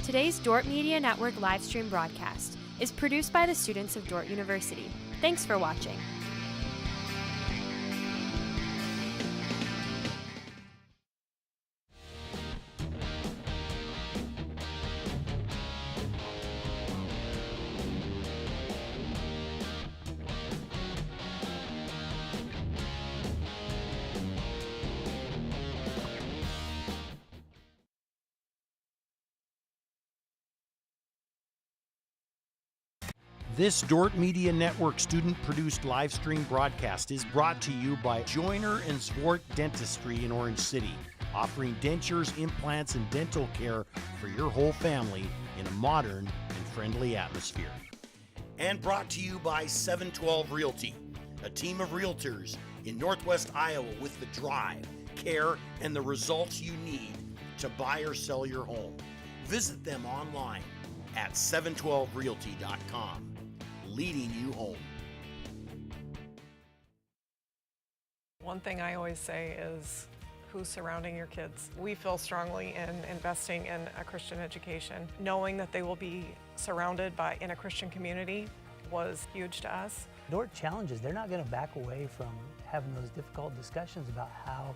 Today's Dordt Media Network livestream broadcast is produced by the students of Dordt University. Thanks for watching. This Dordt Media Network student-produced live stream broadcast is brought to you by Joyner and Zwart Dentistry in Orange City, offering dentures, implants, and dental care for your whole family in a modern and friendly atmosphere. And brought to you by 712 Realty, a team of realtors in Northwest Iowa with the drive, care, and the results you need to buy or sell your home. Visit them online at 712realty.com. Leading you home. One thing I always say is who's surrounding your kids. We feel strongly in investing in a Christian education. Knowing that they will be surrounded in a Christian community was huge to us. Dordt challenges, they're not going to back away from having those difficult discussions about how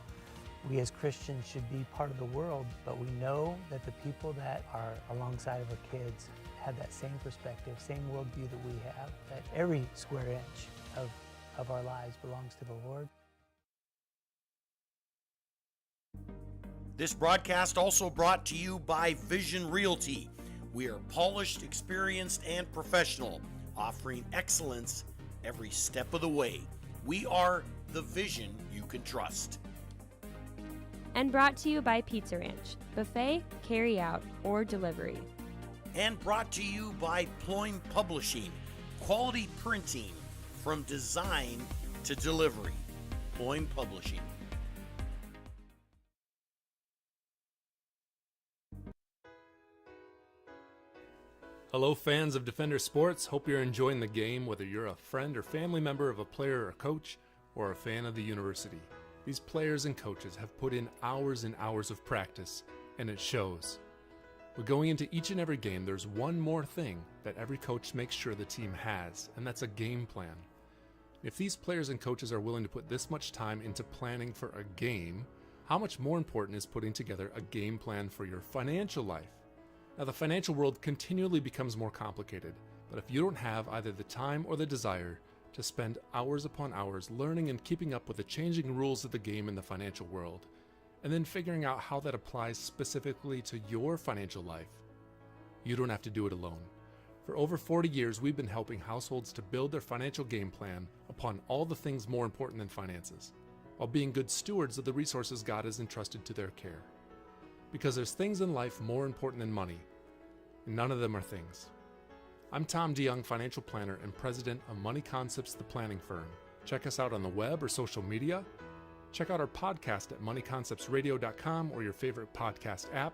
we as Christians should be part of the world, but we know that the people that are alongside of our kids have that same perspective, same worldview that we have, that every square inch of our lives belongs to the Lord. This broadcast also brought to you by Vision Realty. We are polished, experienced, and professional, offering excellence every step of the way. We are the vision you can trust. And brought to you by Pizza Ranch, buffet, carry out, or delivery. And brought to you by Ployne Publishing, quality printing from design to delivery. Ployne Publishing. Hello fans of Defender Sports, hope you're enjoying the game whether you're a friend or family member of a player or coach or a fan of the university. These players and coaches have put in hours and hours of practice, and it shows. But going into each and every game, there's one more thing that every coach makes sure the team has, and that's a game plan. If these players and coaches are willing to put this much time into planning for a game, how much more important is putting together a game plan for your financial life? Now, the financial world continually becomes more complicated, but if you don't have either the time or the desire to spend hours upon hours learning and keeping up with the changing rules of the game in the financial world, and then figuring out how that applies specifically to your financial life, you don't have to do it alone. For over 40 years, we've been helping households to build their financial game plan upon all the things more important than finances, while being good stewards of the resources God has entrusted to their care. Because there's things in life more important than money, and none of them are things. I'm Tom DeYoung, financial planner and president of Money Concepts, the planning firm. Check us out on the web or social media. Check out our podcast at moneyconceptsradio.com or your favorite podcast app,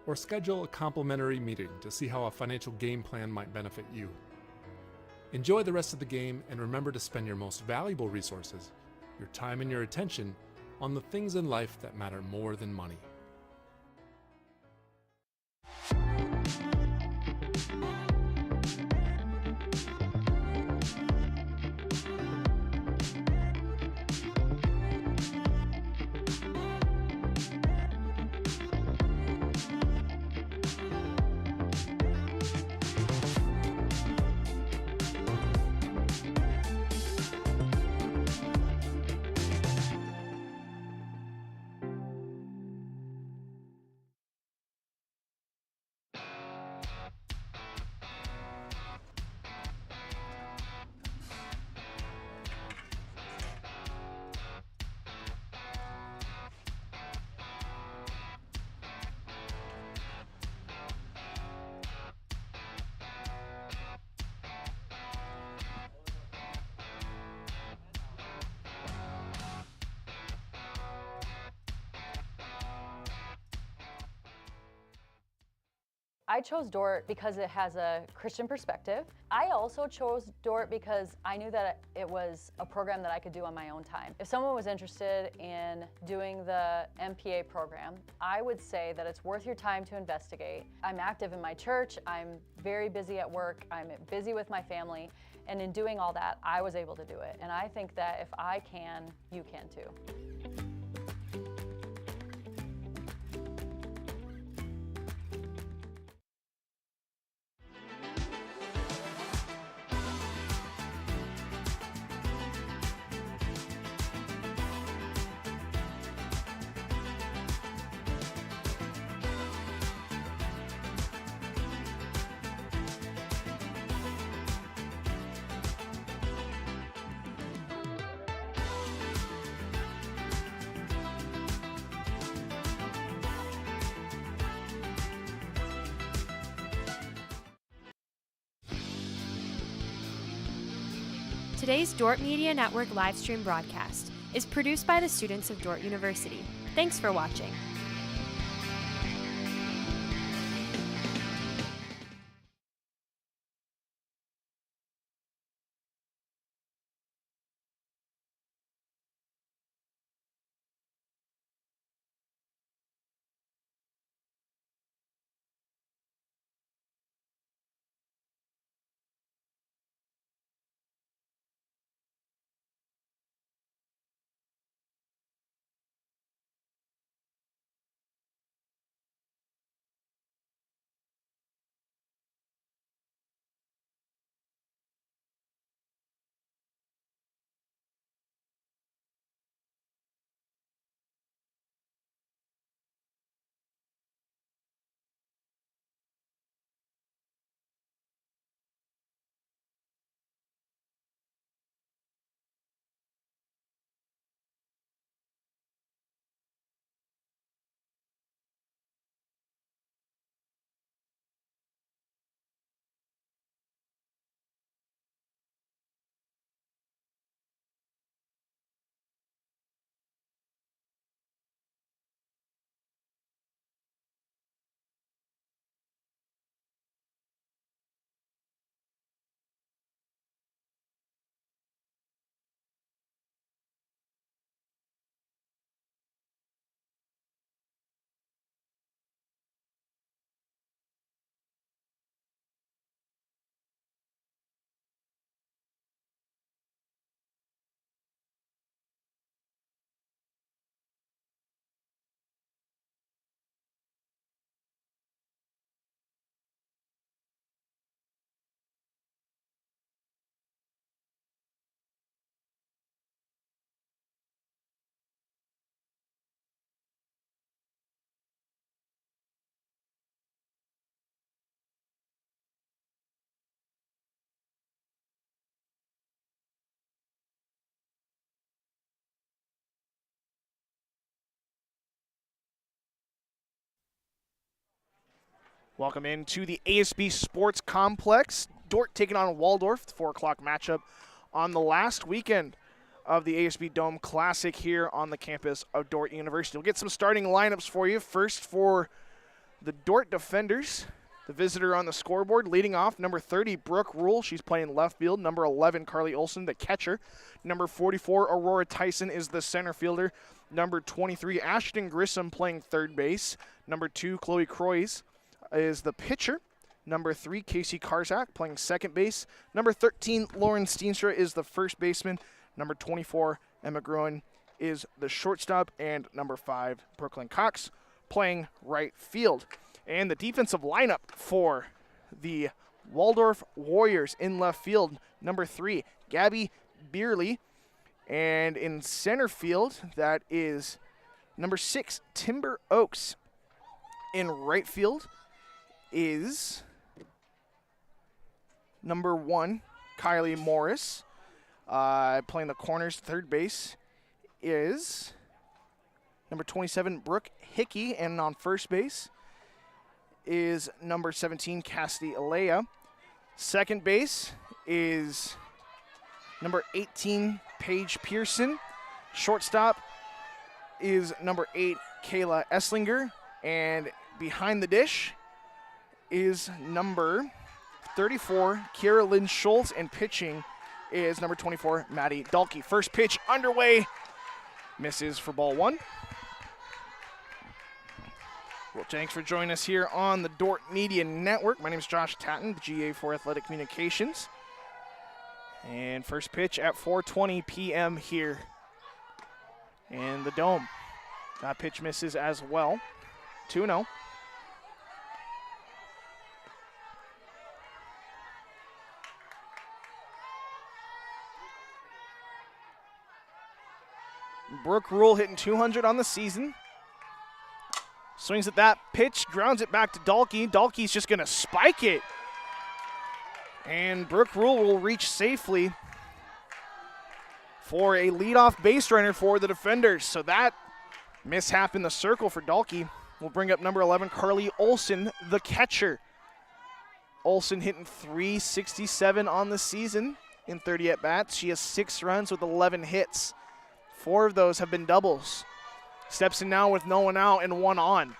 or schedule a complimentary meeting to see how a financial game plan might benefit you. Enjoy the rest of the game, and remember to spend your most valuable resources, your time and your attention, on the things in life that matter more than money. I chose Dordt because it has a Christian perspective. I also chose Dordt because I knew that it was a program that I could do on my own time. If someone was interested in doing the MPA program, I would say that it's worth your time to investigate. I'm active in my church, I'm very busy at work, I'm busy with my family, and in doing all that, I was able to do it. And I think that if I can, you can too. Today's Dordt Media Network livestream broadcast is produced by the students of Dordt University. Thanks for watching. Welcome into the ASB Sports Complex. Dordt taking on Waldorf, the 4 o'clock matchup on the last weekend of the ASB Dome Classic here on the campus of Dordt University. We'll get some starting lineups for you. First for the Dordt defenders, the visitor on the scoreboard, leading off, number 30, Brooke Rule. She's playing left field. Number 11, Carly Olson, the catcher. Number 44, Aurora Tyson is the center fielder. Number 23, Ashton Grissom playing third base. Number 2, Chloe Croys is the pitcher. Number 3, Casey Karzak playing second base. Number 13, Lauren Steenstra is the first baseman. Number 24, Emma Groen is the shortstop. And number 5, Brooklyn Cox playing right field. And the defensive lineup for the Waldorf Warriors in left field, number 3, Gabby Beerley. And in center field, that is number 6, Timber Oaks. In right field is number 1, Kylie Morris. Playing the corners, third base is number 27, Brooke Hickey. And on first base is number 17, Cassidy Alea. Second base is number 18, Paige Pearson. Shortstop is number 8, Kayla Esslinger. And behind the dish is number 34, Kiera Lynn Schultz, and pitching is number 24, Maddie Dahlke. First pitch underway, misses for ball one. Well, thanks for joining us here on the Dordt Media Network. My name is Josh Tatton, the GA for Athletic Communications. And first pitch at 4:20 p.m. here in the Dome. That pitch misses as well. 2-0. Brooke Rule hitting 200 on the season. Swings at that pitch, grounds it back to Dahlke. Dahlke's just going to spike it. And Brooke Rule will reach safely for a leadoff base runner for the defenders. So that mishap in the circle for Dahlke will bring up number 11, Carly Olson, the catcher. Olson hitting .367 on the season in 30 at-bats. She has 6 runs with 11 hits. 4 of those have been doubles. Steps in now with no one out and 1 on.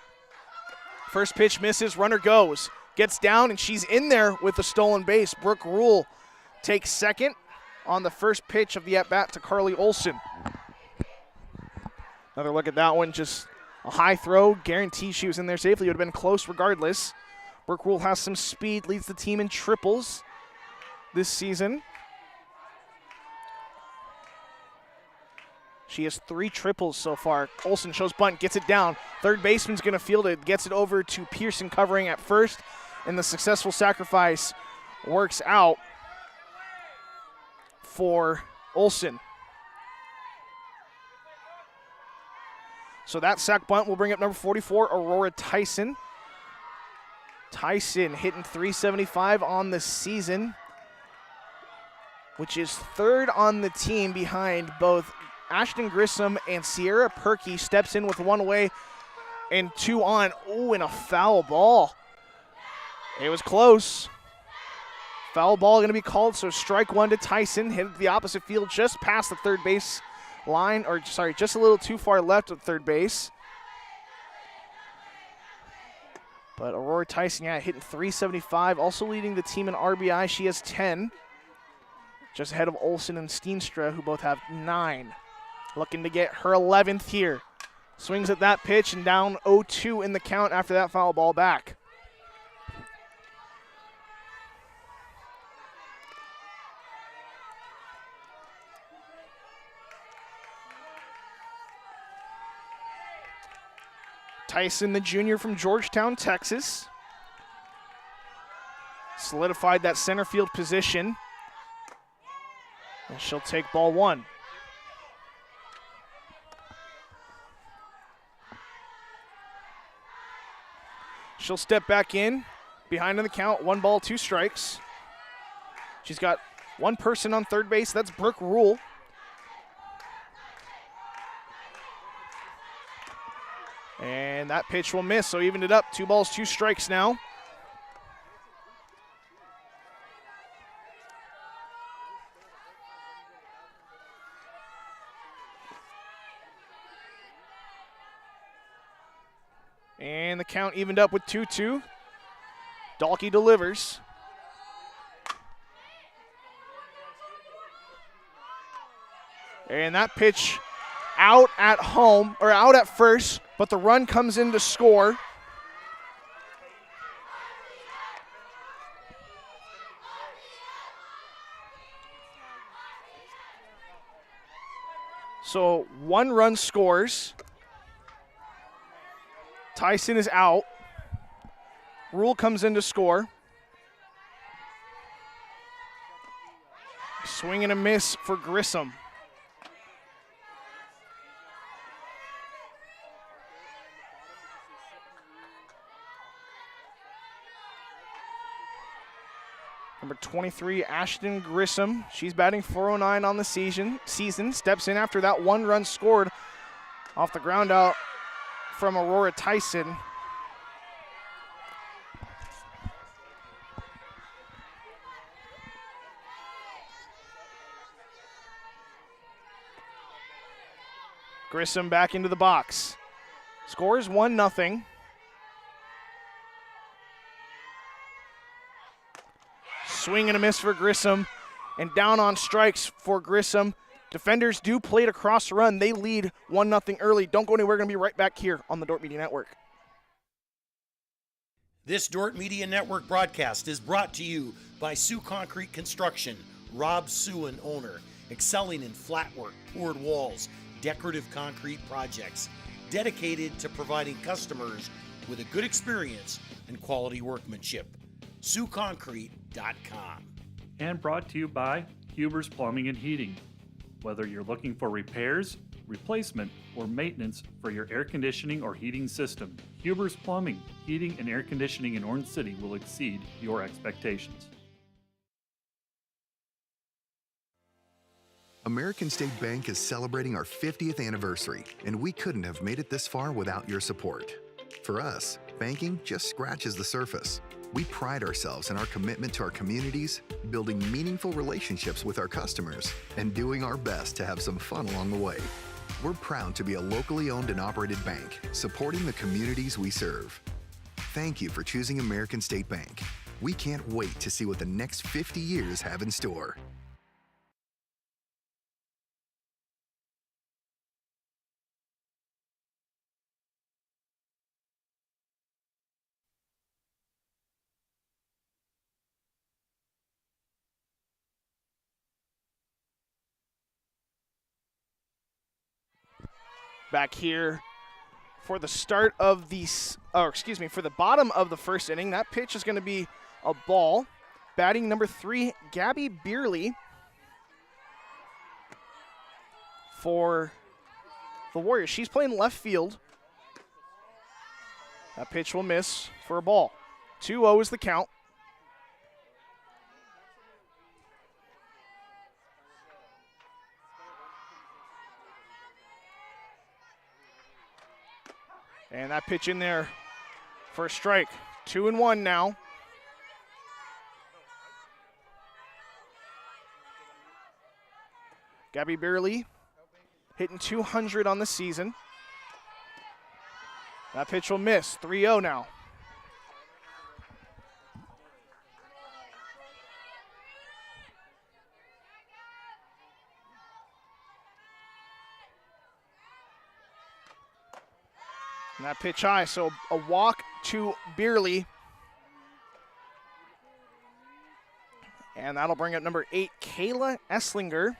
First pitch misses, runner goes. Gets down, and she's in there with the stolen base. Brooke Rule takes second on the first pitch of the at-bat to Carly Olson. Another look at that one, just a high throw. Guarantee she was in there safely. It would have been close regardless. Brooke Rule has some speed, leads the team in triples this season. She has 3 triples so far. Olson shows bunt, gets it down. Third baseman's going to field it, gets it over to Pearson covering at first, and the successful sacrifice works out for Olson. So that sac bunt will bring up number 44, Aurora Tyson. Tyson hitting .375 on the season, which is 3rd on the team behind both Ashton Grissom and Sierra Perkey. Steps in with 1 away and 2 on. Ooh, and a foul ball. It was close. Foul ball going to be called, so strike 1 to Tyson. Hit the opposite field just past the third base line, or sorry, just a little too far left of third base. But Aurora Tyson, yeah, hitting .375, also leading the team in RBI. She has 10, just ahead of Olson and Steenstra, who both have 9. Looking to get her 11th here. Swings at that pitch and down 0-2 in the count after that foul ball back. Tyson, the junior from Georgetown, Texas, solidified that center field position. And she'll take ball 1. She'll step back in, behind on the count, 1 ball, 2 strikes. She's got 1 person on third base, that's Brooke Rule. And that pitch will miss, so evened it up, 2 balls, 2 strikes now. And the count evened up with 2-2. Dahlke delivers. And that pitch out at home, or out at first, but the run comes in to score. So 1 run scores. Tyson is out. Rule comes in to score. Swing and a miss for Grissom. Number 23, Ashton Grissom. She's batting .409 on the season. Steps in after that 1 run scored off the ground out from Aurora Tyson. Grissom back into the box. Scores 1-0. Swing and a miss for Grissom, and down on strikes for Grissom. Defenders do play it across the run. They lead 1-0 early. Don't go anywhere. We're going to be right back here on the Dordt Media Network. This Dordt Media Network broadcast is brought to you by Sioux Concrete Construction, Rob Suin, owner, excelling in flat work, poured walls, decorative concrete projects, dedicated to providing customers with a good experience and quality workmanship. SiouxConcrete.com. And brought to you by Huber's Plumbing and Heating. Whether you're looking for repairs, replacement, or maintenance for your air conditioning or heating system, Huber's Plumbing, Heating, and Air Conditioning in Orange City will exceed your expectations. American State Bank is celebrating our 50th anniversary, and we couldn't have made it this far without your support. For us, banking just scratches the surface. We pride ourselves in our commitment to our communities, building meaningful relationships with our customers, and doing our best to have some fun along the way. We're proud to be a locally owned and operated bank, supporting the communities we serve. Thank you for choosing American State Bank. We can't wait to see what the next 50 years have in store. Back here for the start of the, for the bottom of the first inning. That pitch is going to be a ball. Batting number 3, Gabby Beerley for the Warriors. She's playing left field. That pitch will miss for a ball. 2-0 is the count. And that pitch in there for a strike. 2-1 now. Gabby Beerley hitting 200 on the season. That pitch will miss. 3-0 now. And that pitch high, so a walk to Beerley. And that'll bring up number 8, Kayla Esslinger.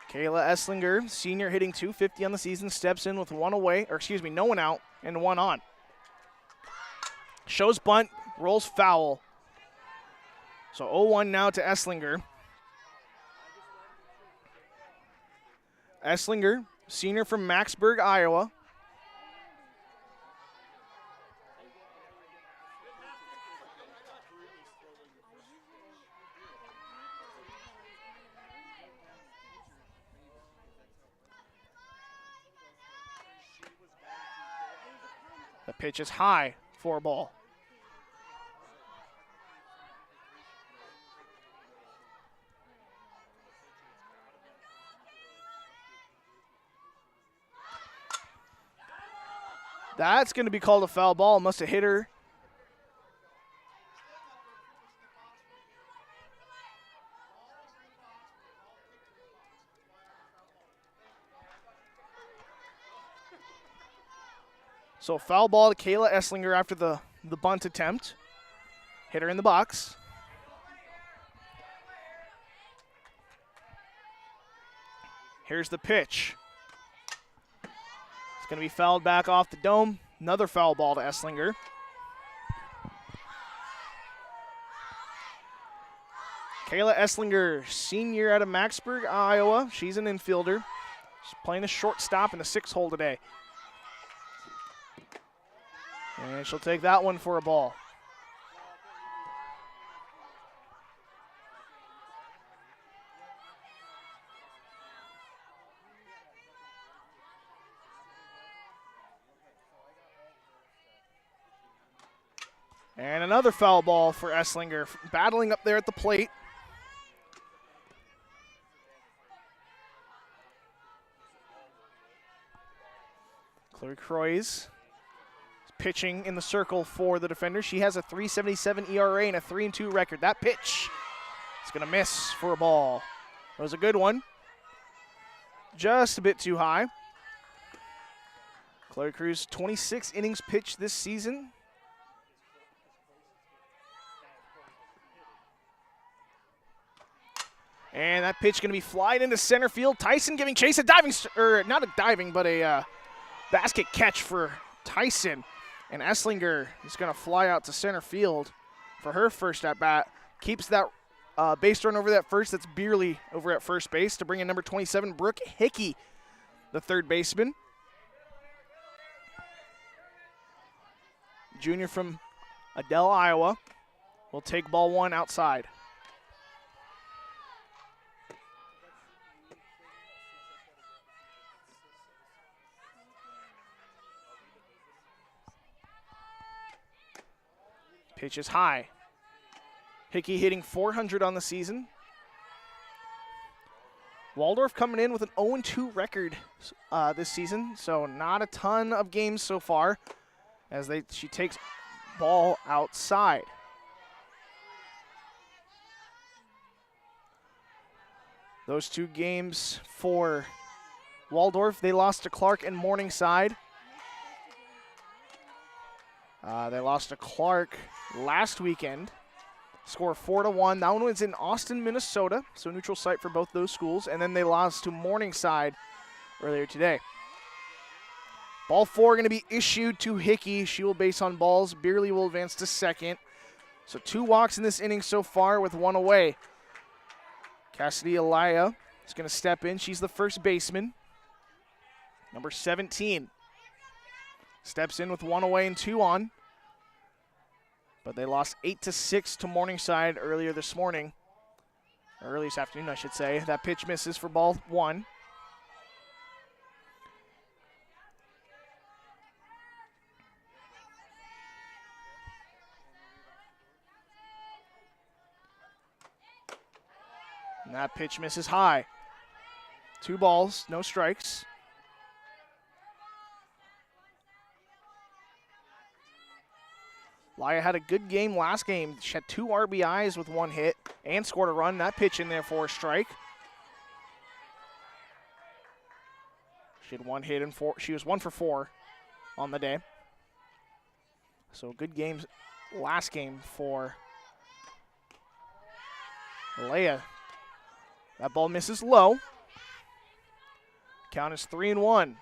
Kayla Esslinger, senior, hitting .250 on the season, steps in with no one out and 1 on. Shows bunt, rolls foul. So 0-1 now to Esslinger. Esslinger, senior from Macksburg, Iowa. The pitch is high for a ball. That's going to be called a foul ball. Must have hit her. So foul ball to Kayla Esslinger after the bunt attempt. Hit her in the box. Here's the pitch. It's going to be fouled back off the dome. Another foul ball to Esslinger. Kayla Esslinger, senior out of Macksburg, Iowa. She's an infielder. She's playing a shortstop in the 6-hole today. And she'll take that one for a ball. And another foul ball for Esslinger, battling up there at the plate. Claire Croix is pitching in the circle for the defender. She has a 3.77 ERA and a 3-2 record. That pitch is going to miss for a ball. It was a good one. Just a bit too high. Chloe Cruz, 26 innings pitched this season. And that pitch going to be flying into center field. Tyson giving chase, a diving, or not a diving, but a basket catch for Tyson. And Esslinger is going to fly out to center field for her first at bat. Keeps that base run over that first. That's Beerley over at first base to bring in number 27, Brooke Hickey, the third baseman. Junior from Adele, Iowa, will take ball one outside. Pitch is high. Hickey hitting .400 on the season. Waldorf coming in with an 0-2 record this season, so not a ton of games so far as she takes ball outside. Those two games for Waldorf, they lost to Clark and Morningside. They lost to Clark last weekend. Score 4-1. That one was in Austin, Minnesota, so neutral site for both those schools. And then they lost to Morningside earlier today. Ball four going to be issued to Hickey. She will base on balls. Beerley will advance to second. So 2 walks in this inning so far with 1 away. Cassidy Alaya is going to step in. She's the first baseman. Number 17 steps in with 1 away and 2 on. But they lost 8-6 to Morningside earlier this morning. Early this afternoon, I should say. That pitch misses for ball 1. And that pitch misses high. 2 balls, no strikes. Laya had a good game last game. She had 2 RBIs with 1 hit and scored a run. That pitch in there for a strike. She had 1 hit and 4. She was 1 for 4 on the day. So good games last game for Laya. That ball misses low. Count is 3-1.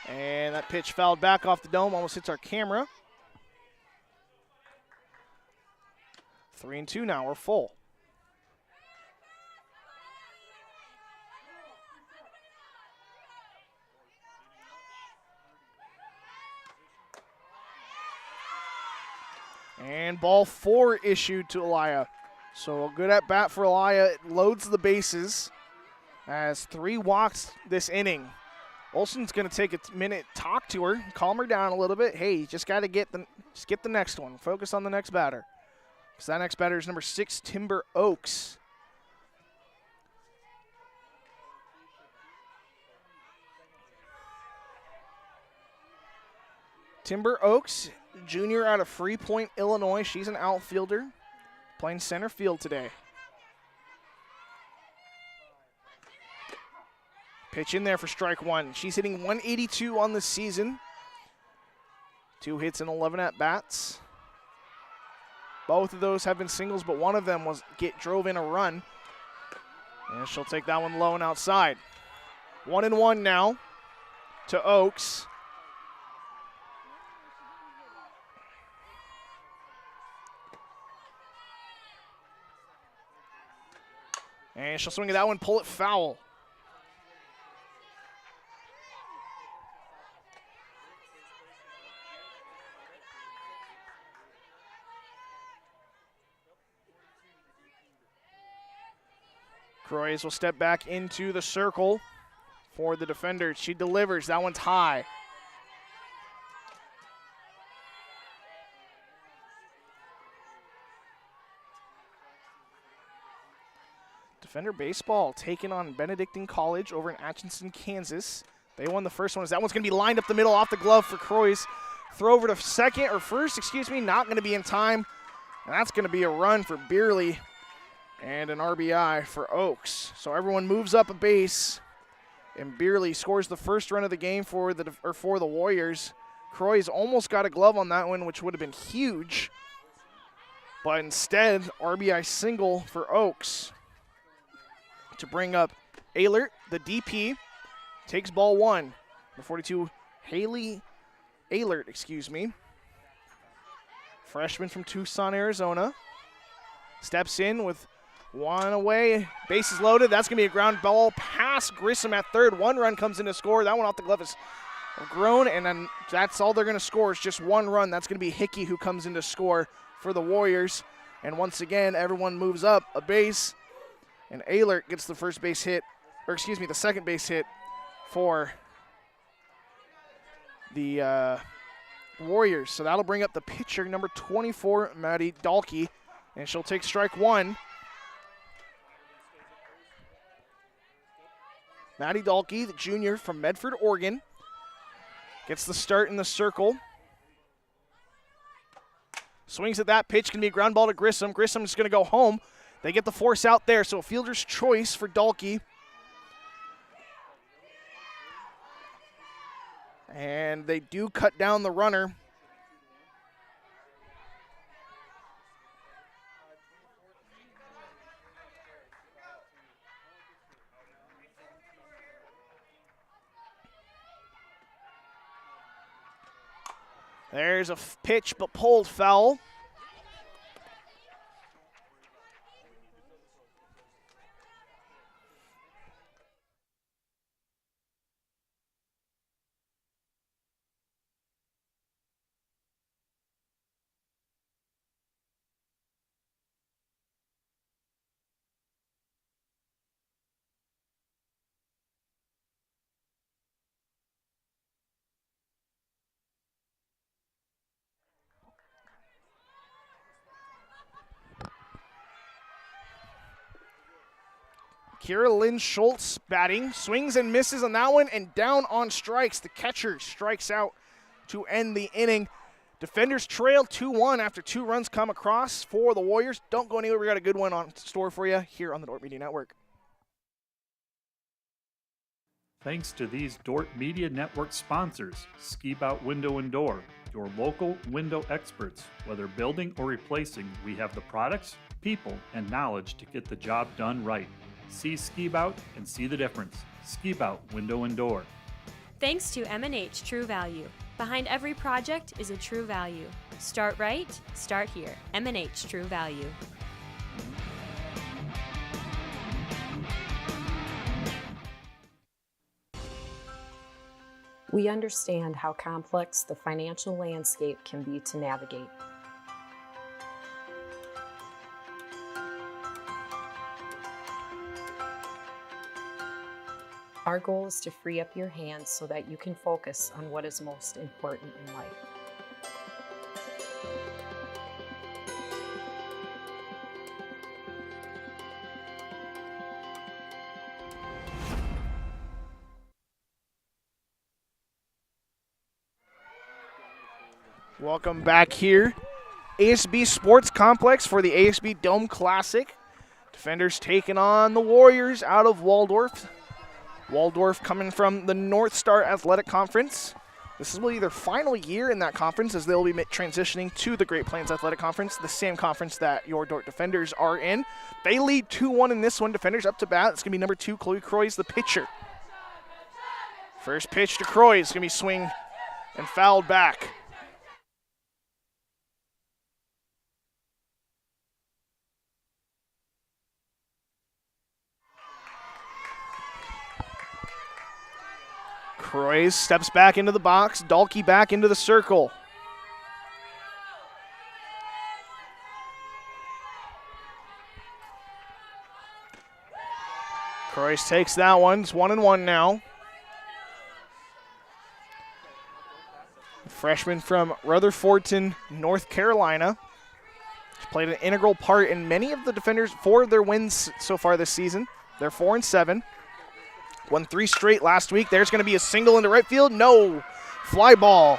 And that pitch fouled back off the dome, almost hits our camera. 3-2 now, we're full. And ball 4 issued to Alaya. So a good at bat for Alaya. It loads the bases. Has 3 walks this inning. Olsen's going to take a minute, talk to her, calm her down a little bit. Hey, you just got to get the next one. Focus on the next batter. Because that next batter is number 6, Timber Oaks. Timber Oaks, junior out of Freepoint, Illinois. She's an outfielder, playing center field today. Pitch in there for strike 1. She's hitting .182 on the season. 2 hits and 11 at-bats. Both of those have been singles, but one of them drove in a run. And she'll take that one low and outside. 1-1 now to Oaks. And she'll swing at that one, pull it foul. Croys will step back into the circle for the defender. She delivers. That one's high. Defender baseball taking on Benedictine College over in Atchison, Kansas. They won the first one. That one's going to be lined up the middle off the glove for Croy's. Throw over to second, or first, excuse me, not going to be in time. And that's going to be a run for Beerley and an RBI for Oaks. So everyone moves up a base, and Beerley scores the first run of the game for the Warriors. Croy's almost got a glove on that one, which would have been huge. But instead, RBI single for Oaks to bring up Ehlert, the DP, takes ball one. Number 42, Haley Ehlert, excuse me. Freshman from Tucson, Arizona. Steps in with one away. Bases loaded. That's going to be a ground ball past Grissom at third. One run comes in to score. That one off the glove is grown, and then that's all they're going to score is just one run. That's going to be Hickey who comes in to score for the Warriors. And once again, everyone moves up a base, and Ehlert gets the first base hit, or excuse me, the second base hit for the Warriors. So that'll bring up the pitcher, number 24, Maddie Dahlke, and she'll take strike one. Maddie Dahlke, the junior from Medford, Oregon, gets the start in the circle. Swings at that pitch, going to be a ground ball to Grissom. Grissom's going to go home. They get the force out there, so a fielder's choice for Dahlke. And they do cut down the runner. There's a pitch, but pulled foul. Kira Lynn Schultz batting, swings and misses on that one, and down on strikes. The catcher strikes out to end the inning. Defenders trail 2-1 after 2 runs come across for the Warriors. Don't go anywhere. We got a good one on store for you here on the Dordt Media Network. Thanks to these Dordt Media Network sponsors, Ski Bout Window and Door, your local window experts. Whether building or replacing, we have the products, people, and knowledge to get the job done right. See Ski Bout and see the difference. Ski Bout Window and Door. Thanks to M&H True Value. Behind every project is a true value. Start right, start here. M&H True Value. We understand how complex the financial landscape can be to navigate. Our goal is to free up your hands so that you can focus on what is most important in life. Welcome back here. ASB Sports Complex for the ASB Dome Classic. Defenders taking on the Warriors out of Waldorf. Waldorf coming from the North Star Athletic Conference. This will be their final year in that conference, as they'll be transitioning to the Great Plains Athletic Conference, the same conference that your Dordt Defenders are in. They lead 2-1 in this one. Defenders up to bat. It's going to be number 2, Chloe Croy's the pitcher. First pitch to Croy is going to be swing and fouled back. Croy steps back into the box. Dahlke back into the circle. Croy takes that one. It's 1-1 now. Freshman from Rutherfordton, North Carolina. She's played an integral part in many of the defenders, 4 of their wins so far this season. They're 4-7. Won 3 straight last week. There's going to be a single into right field. No. Fly ball.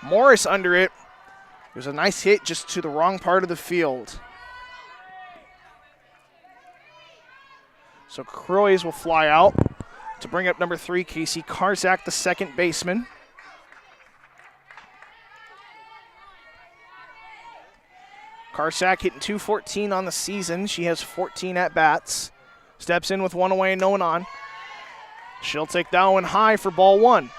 Morris under it. It was a nice hit just to the wrong part of the field. So Croys will fly out to bring up number 3, Casey Karzak, the second baseman. Karzak hitting .214 on the season. She has 14 at-bats. Steps in with 1 away and no one on. She'll take that one high for ball 1.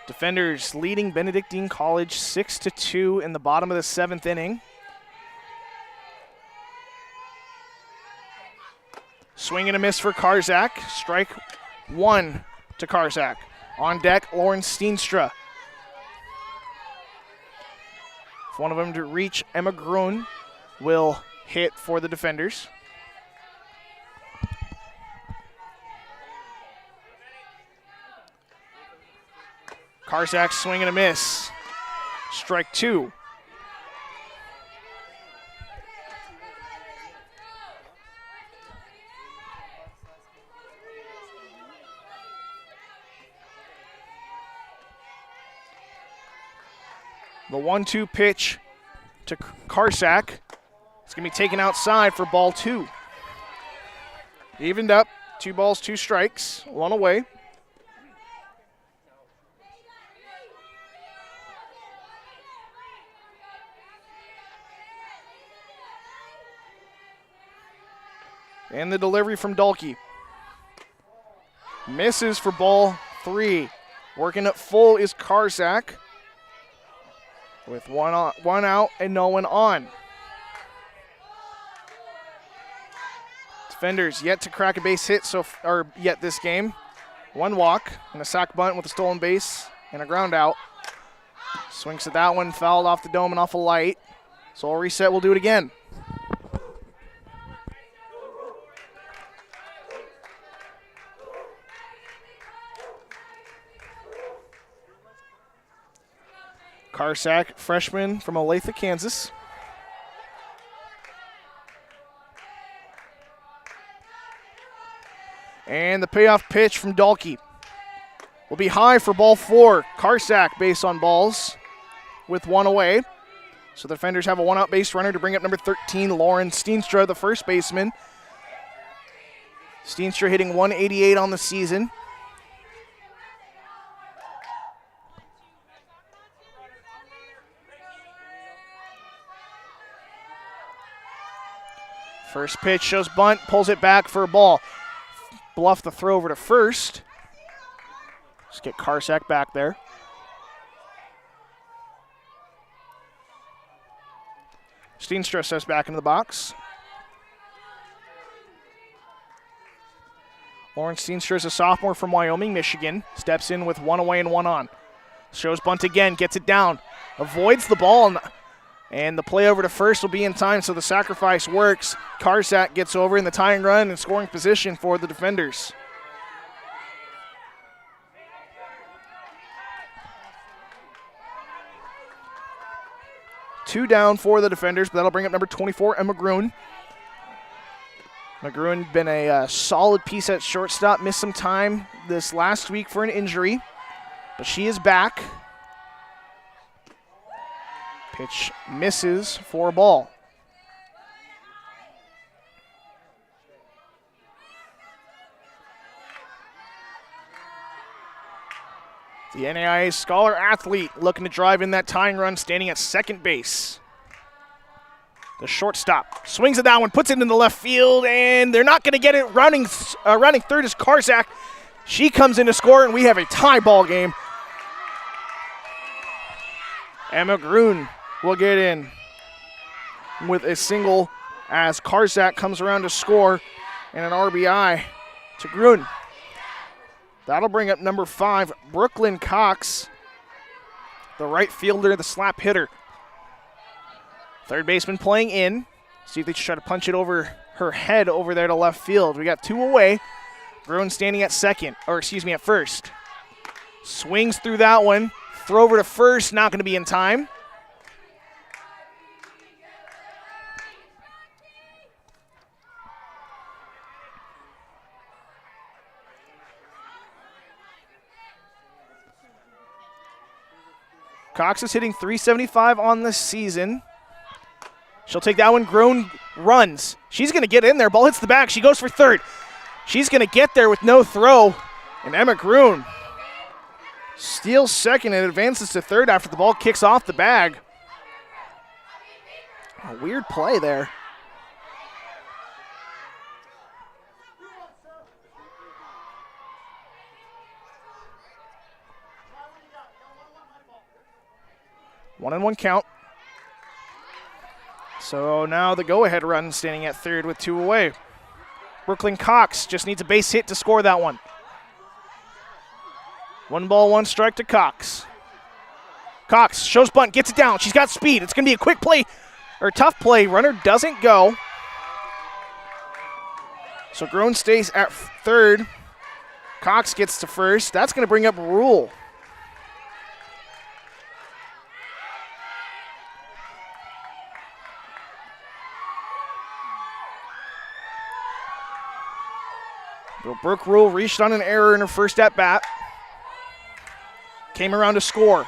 Defenders leading Benedictine College 6-2 in the bottom of the 7th inning. Swing and a miss for Karzak. Strike 1 to Karzak. On deck, Lauren Steenstra. If one of them to reach, Emma Grun will hit for the defenders. Karzak swing and a miss. Strike 2. The 1-2 pitch to Karzak. It's going to be taken outside for ball 2. Evened up. 2 balls, 2 strikes. 1 away. And the delivery from Dahlke. Misses for ball 3. Working at full is Karzak. With one out and no one on. Defenders yet to crack a base hit yet this game. 1 walk and a sac bunt with a stolen base and a ground out. Swings at that one, fouled off the dome and off a light. So a reset, we'll do it again. Karzak, freshman from Olathe, Kansas. And the payoff pitch from Dahlke will be high for ball 4. Karzak base on balls with 1 away. So the defenders have a 1-out base runner to bring up number 13, Lauren Steenstra, the first baseman. Steenstra hitting .188 on the season. First pitch shows bunt, pulls it back for a ball. Bluff the throw over to first. Let's get Karzak back there. Steenstra steps back into the box. Lauren Steenstra is a sophomore from Wyoming, Michigan. Steps in with 1 away and 1 on. Shows bunt again, gets it down. Avoids the ball, and the play over to first will be in time, so the sacrifice works. Karzak gets over in the tying run and scoring position for the defenders. Two down for the defenders, but that'll bring up number 24, Emma Grun. McGruin been a solid piece at shortstop. Missed some time this last week for an injury, but she is back. Pitch misses for a ball. The NAIA Scholar athlete looking to drive in that tying run, standing at second base. The shortstop swings at that one, puts it in the left field, and they're not going to get it. Running third is Karzak. She comes in to score, and we have a tie ball game. Emma Grun will get in with a single as Karzak comes around to score, and an RBI to Grun. That'll bring up number 5, Brooklyn Cox, the right fielder, the slap hitter. Third baseman playing in. See if they try to punch it over her head over there to left field. We got 2 away. Grun standing at at first. Swings through that one. throw over to first, not going to be in time. Cox is hitting .375 on the season. She'll take that one. Groen runs. She's going to get in there. Ball hits the back. She goes for third. She's going to get there with no throw. And Emma Groen steals second and advances to third after the ball kicks off the bag. A weird play there. One and one count. So now the go-ahead run standing at third with 2 away. Brooklyn Cox just needs a base hit to score that one. 1 ball, 1 strike to Cox. Cox shows bunt, gets it down. She's got speed. It's going to be a quick play, or tough play. Runner doesn't go. So Groen stays at third. Cox gets to first. That's going to bring up Rule. Brooke Rule reached on an error in her first at-bat. Came around to score.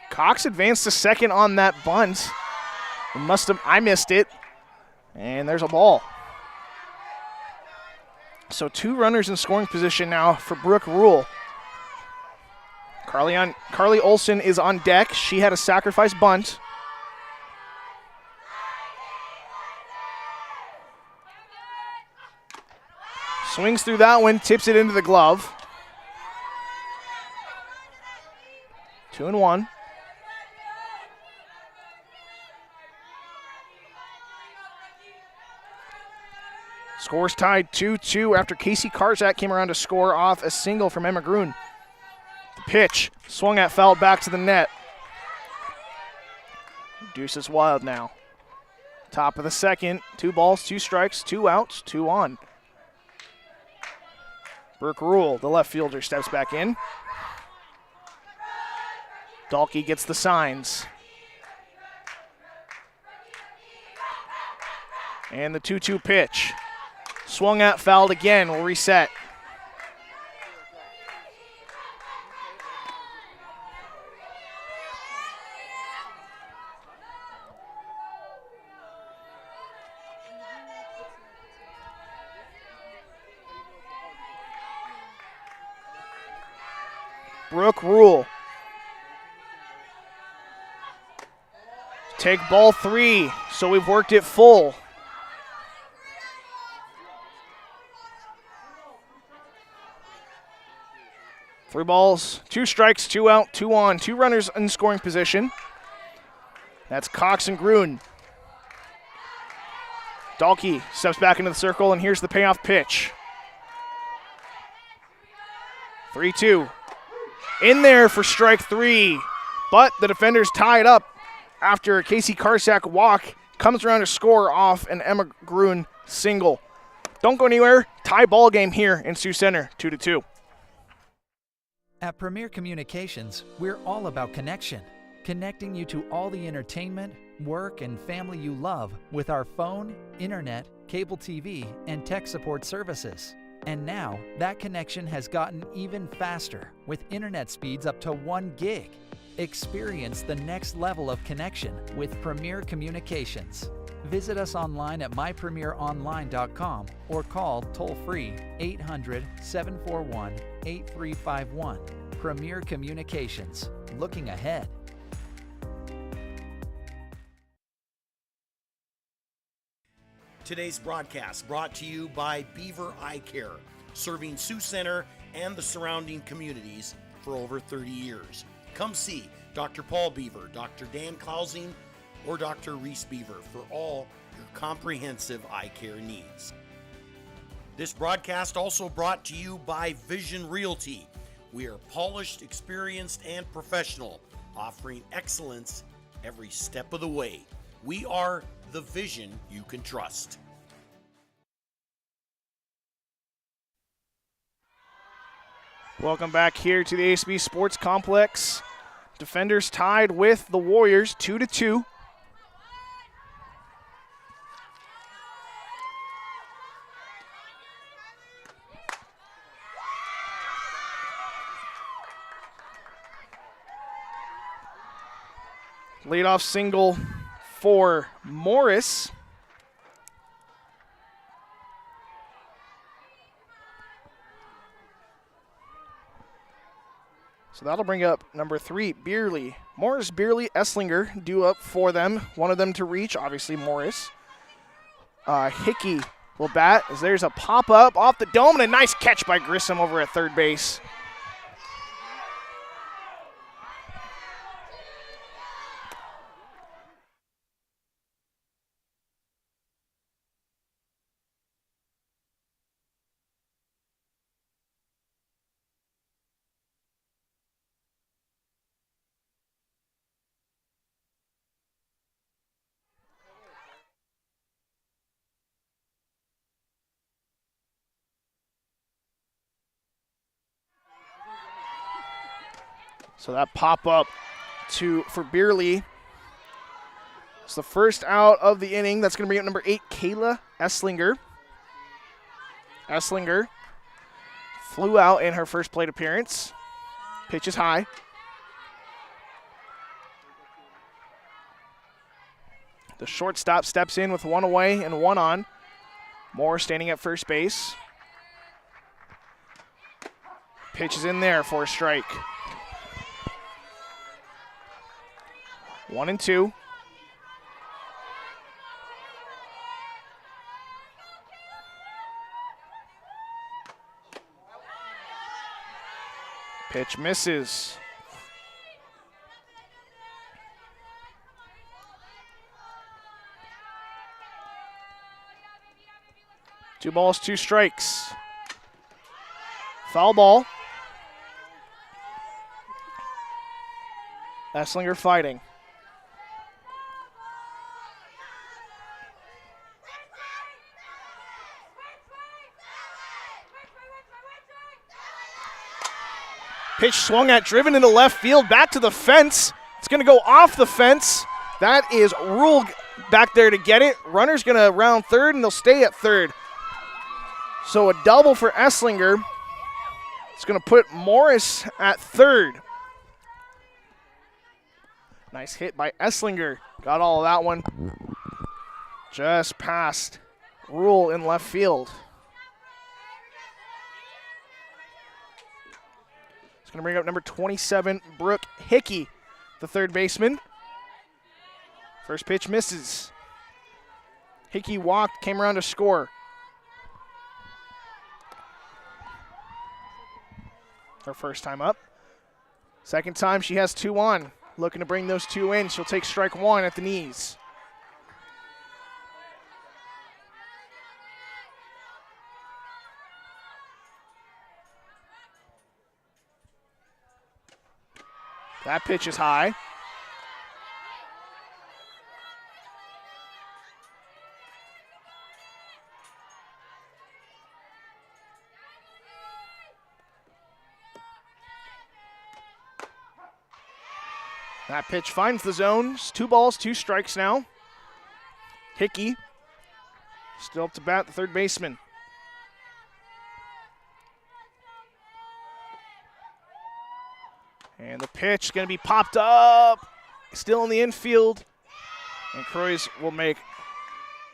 Cox advanced to second on that bunt. I missed it. And there's a ball. So 2 runners in scoring position now for Brooke Rule. Carly Olson is on deck. She had a sacrifice bunt. Swings through that one, tips it into the glove. 2-1. Scores tied 2-2 after Casey Karzak came around to score off a single from Emma Groen. The pitch swung at, fouled back to the net. Deuce is wild now. Top of the second, 2 balls, 2 strikes, 2 outs, 2 on. Brooke Rule, the left fielder, steps back in. Dahlke gets the signs. And the 2-2 pitch. Swung at, fouled again, will reset. Brooke Rule. Take ball 3, so we've worked it full. Three balls, 2 strikes, 2 out, 2 on, 2 runners in scoring position. That's Cox and Groen. Dahlke steps back into the circle, and here's the payoff pitch. 3-2. In there for strike 3, but the defenders tie it up after a Casey Karzak walk. Comes around to score off an Emma Groen single. Don't go anywhere. Tie ball game here in Sioux Center, 2-2. At Premier Communications, we're all about connection. Connecting you to all the entertainment, work, and family you love with our phone, internet, cable TV, and tech support services. And now, that connection has gotten even faster with internet speeds up to 1 gig. Experience the next level of connection with Premier Communications. Visit us online at mypremieronline.com or call toll-free 800-741-8351. Premier Communications, looking ahead. Today's broadcast brought to you by Beaver Eye Care, serving Sioux Center and the surrounding communities for over 30 years. Come see Dr. Paul Beaver, Dr. Dan Klausing, or Dr. Reese Beaver for all your comprehensive eye care needs. This broadcast also brought to you by Vision Realty. We are polished, experienced, and professional, offering excellence every step of the way. We are the vision you can trust. Welcome back here to the ASB Sports Complex. Defenders tied with the Warriors 2-2. Leadoff single for Morris. So that'll bring up number 3, Beerley. Morris, Beerley, Esslinger due up for them. One of them to reach, obviously Morris. Hickey will bat as there's a pop-up off the dome and a nice catch by Grissom over at third base. So that pop-up for Beerley. It's the first out of the inning. That's going to bring up number 8, Kayla Esslinger. Esslinger flew out in her first plate appearance. Pitch is high. The shortstop steps in with one away and one on. Moore standing at first base. Pitch is in there for a strike. 1-2. Pitch misses. Two balls, two strikes. Foul ball. Esslinger fighting. Pitch swung at, driven into left field, back to the fence. It's going to go off the fence. That is Rule back there to get it. Runner's going to round third, and they'll stay at third. So a double for Esslinger. It's going to put Morris at third. Nice hit by Esslinger. Got all of that one. Just past Rule in left field. It's going to bring up number 27, Brooke Hickey, the third baseman. First pitch misses. Hickey walked, came around to score. Her first time up. Second time she has 2 on. Looking to bring those 2 in. She'll take strike 1 at the knees. That pitch is high. That pitch finds the zone. It's 2 balls, 2 strikes now. Hickey still up to bat, the third baseman. And the pitch is going to be popped up. Still in the infield. And Croys will make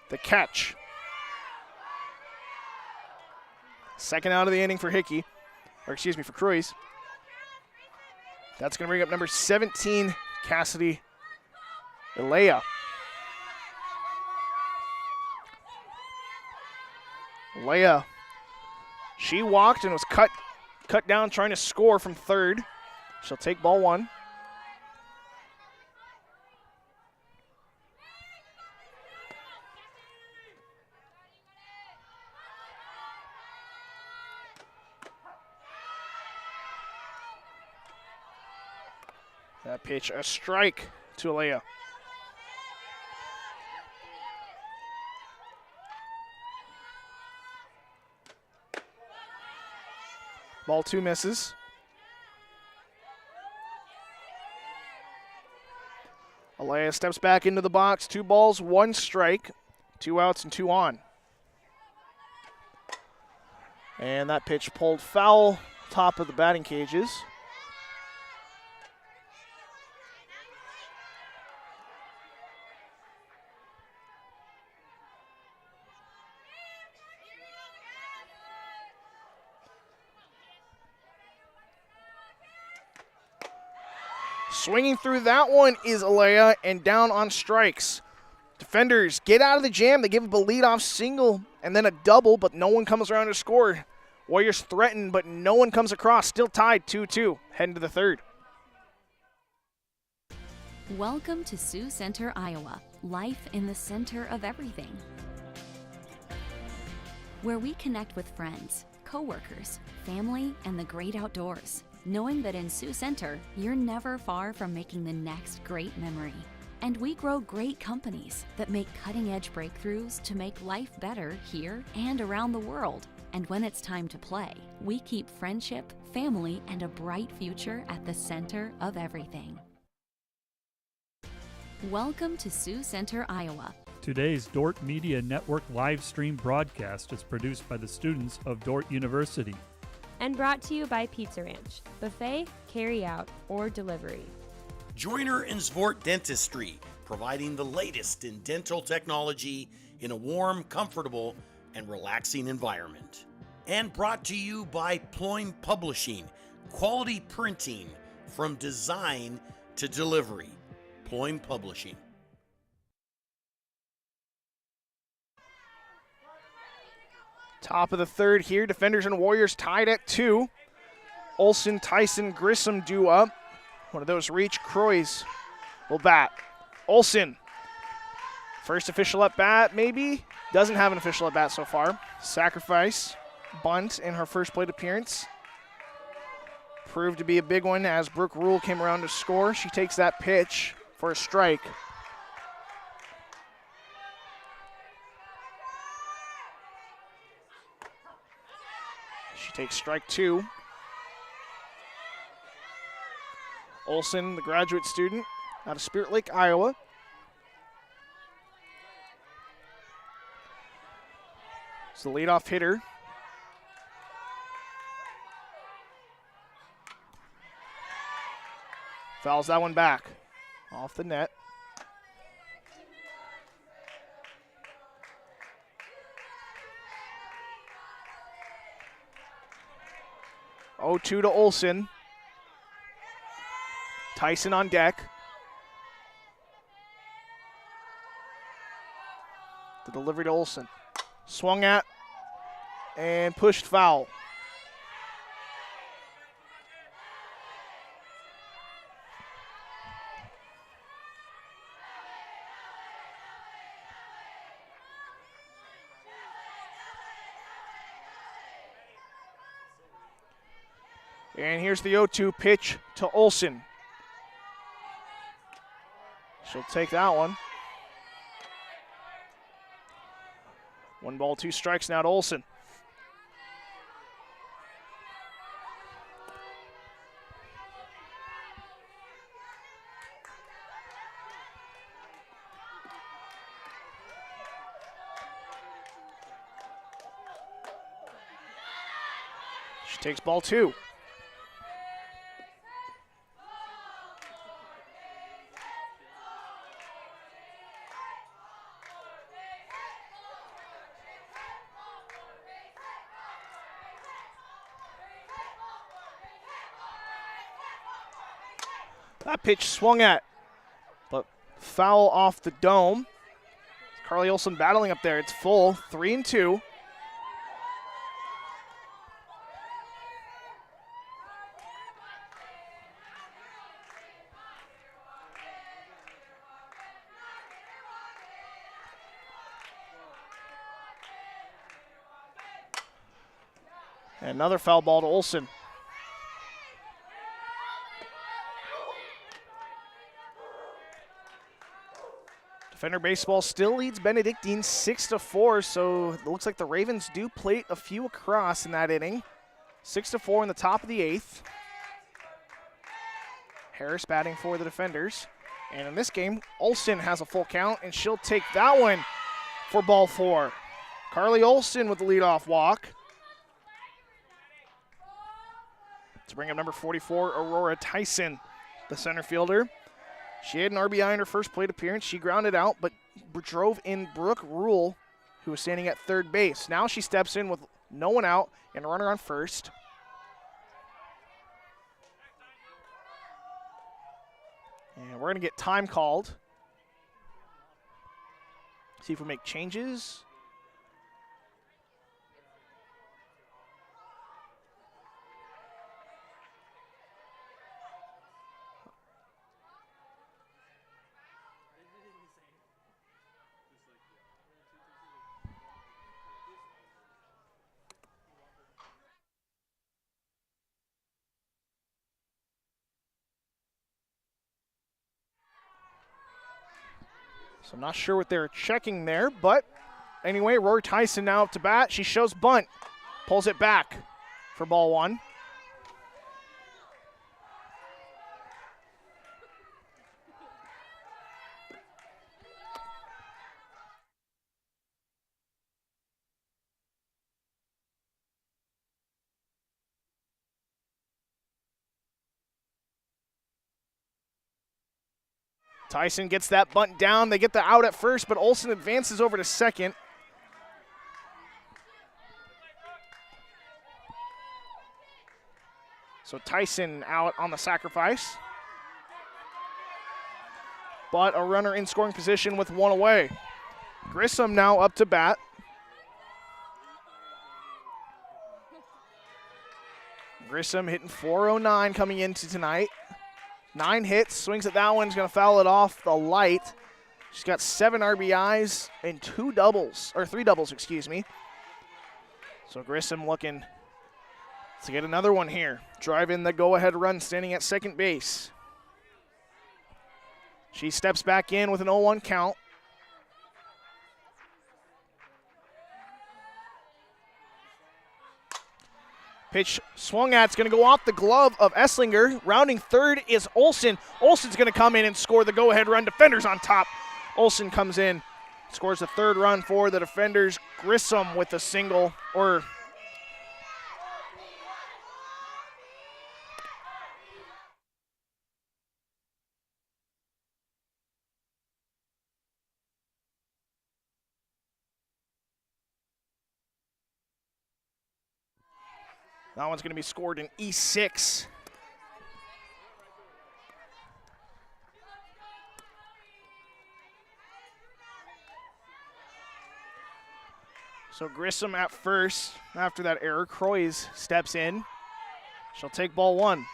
the catch. Second out of the inning for Hickey. Or excuse me, for Croys. That's going to bring up number 17, Cassidy Ilea. Ilea, she walked and was cut down trying to score from third. She'll take ball 1. That pitch, a strike to Alea. Ball 2 misses. Alea steps back into the box. 2 balls, 1 strike. 2 outs and 2 on. And that pitch pulled foul, top of the batting cages. Swinging through that one is Alea, and down on strikes. Defenders get out of the jam. They give up a leadoff single and then a double, but no one comes around to score. Warriors threaten, but no one comes across. Still tied 2-2, heading to the third. Welcome to Sioux Center, Iowa. Life in the center of everything. Where we connect with friends, coworkers, family, and the great outdoors. Knowing that in Sioux Center, you're never far from making the next great memory. And we grow great companies that make cutting-edge breakthroughs to make life better here and around the world. And when it's time to play, we keep friendship, family, and a bright future at the center of everything. Welcome to Sioux Center, Iowa. Today's Dordt Media Network live stream broadcast is produced by the students of Dordt University. And brought to you by Pizza Ranch, buffet, carry out, or delivery. Joyner and Zvort Dentistry, providing the latest in dental technology in a warm, comfortable, and relaxing environment. And brought to you by Ployne Publishing, quality printing from design to delivery. Ployne Publishing. Top of the third here. Defenders and Warriors tied at 2. Olsen, Tyson, Grissom due up. One of those reach. Croys will bat. Olsen. First official at bat, maybe. Doesn't have an official at bat so far. Sacrifice. Bunt in her first plate appearance. Proved to be a big one as Brooke Rule came around to score. She takes that pitch for a strike. She takes strike 2. Olsen, the graduate student out of Spirit Lake, Iowa. It's the leadoff hitter. Fouls that one back. Off the net. Oh, 2 to Olsen. Tyson on deck. The delivery to Olsen. Swung at and pushed foul. And here's the 0-2 pitch to Olsen. She'll take that one. 1 ball, 2 strikes now to Olsen. She takes ball 2. That pitch swung at, but foul off the dome. Carly Olsen battling up there. It's full, 3-2. And another foul ball to Olsen. Defender baseball still leads Benedictine 6-4, so it looks like the Ravens do plate a few across in that inning. 6-4 in the top of the 8th. Harris batting for the Defenders. And in this game, Olsen has a full count, and she'll take that one for ball 4. Carly Olsen with the leadoff walk. To bring up number 44, Aurora Tyson, the center fielder. She had an RBI in her first plate appearance. She grounded out, but drove in Brooke Rule, who was standing at third base. Now she steps in with no one out and a runner on first. And we're going to get time called. See if we make changes. So I'm not sure what they're checking there, but anyway, Rory Tyson now up to bat. She shows bunt, pulls it back for ball 1. Tyson gets that bunt down. They get the out at first, but Olsen advances over to second. So Tyson out on the sacrifice. But a runner in scoring position with one away. Grissom now up to bat. Grissom hitting .409 coming into tonight. 9 hits, swings at that one, is going to foul it off the light. She's got 7 RBIs and 3 doubles, excuse me. So Grissom looking to get another one here. Drive in the go-ahead run, standing at second base. She steps back in with an 0-1 count. Pitch swung at, it's going to go off the glove of Esslinger. Rounding third is Olsen. Olsen's going to come in and score the go-ahead run. Defenders on top. Olsen comes in, scores the 3rd run for the Defenders. Grissom with a single, or that one's going to be scored in E6. So Grissom at first. After that error, Croys steps in. She'll take ball 1.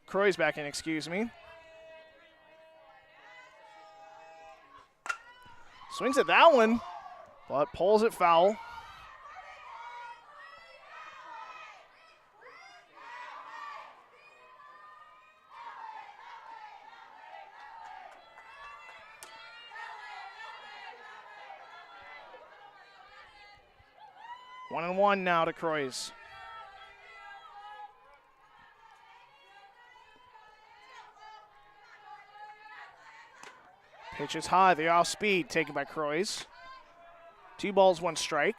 Croy's back in, excuse me. Swings at that one, but pulls it foul. One and one now to Croys. Pitch is high, the off speed taken by Croys. 2 balls, 1 strike.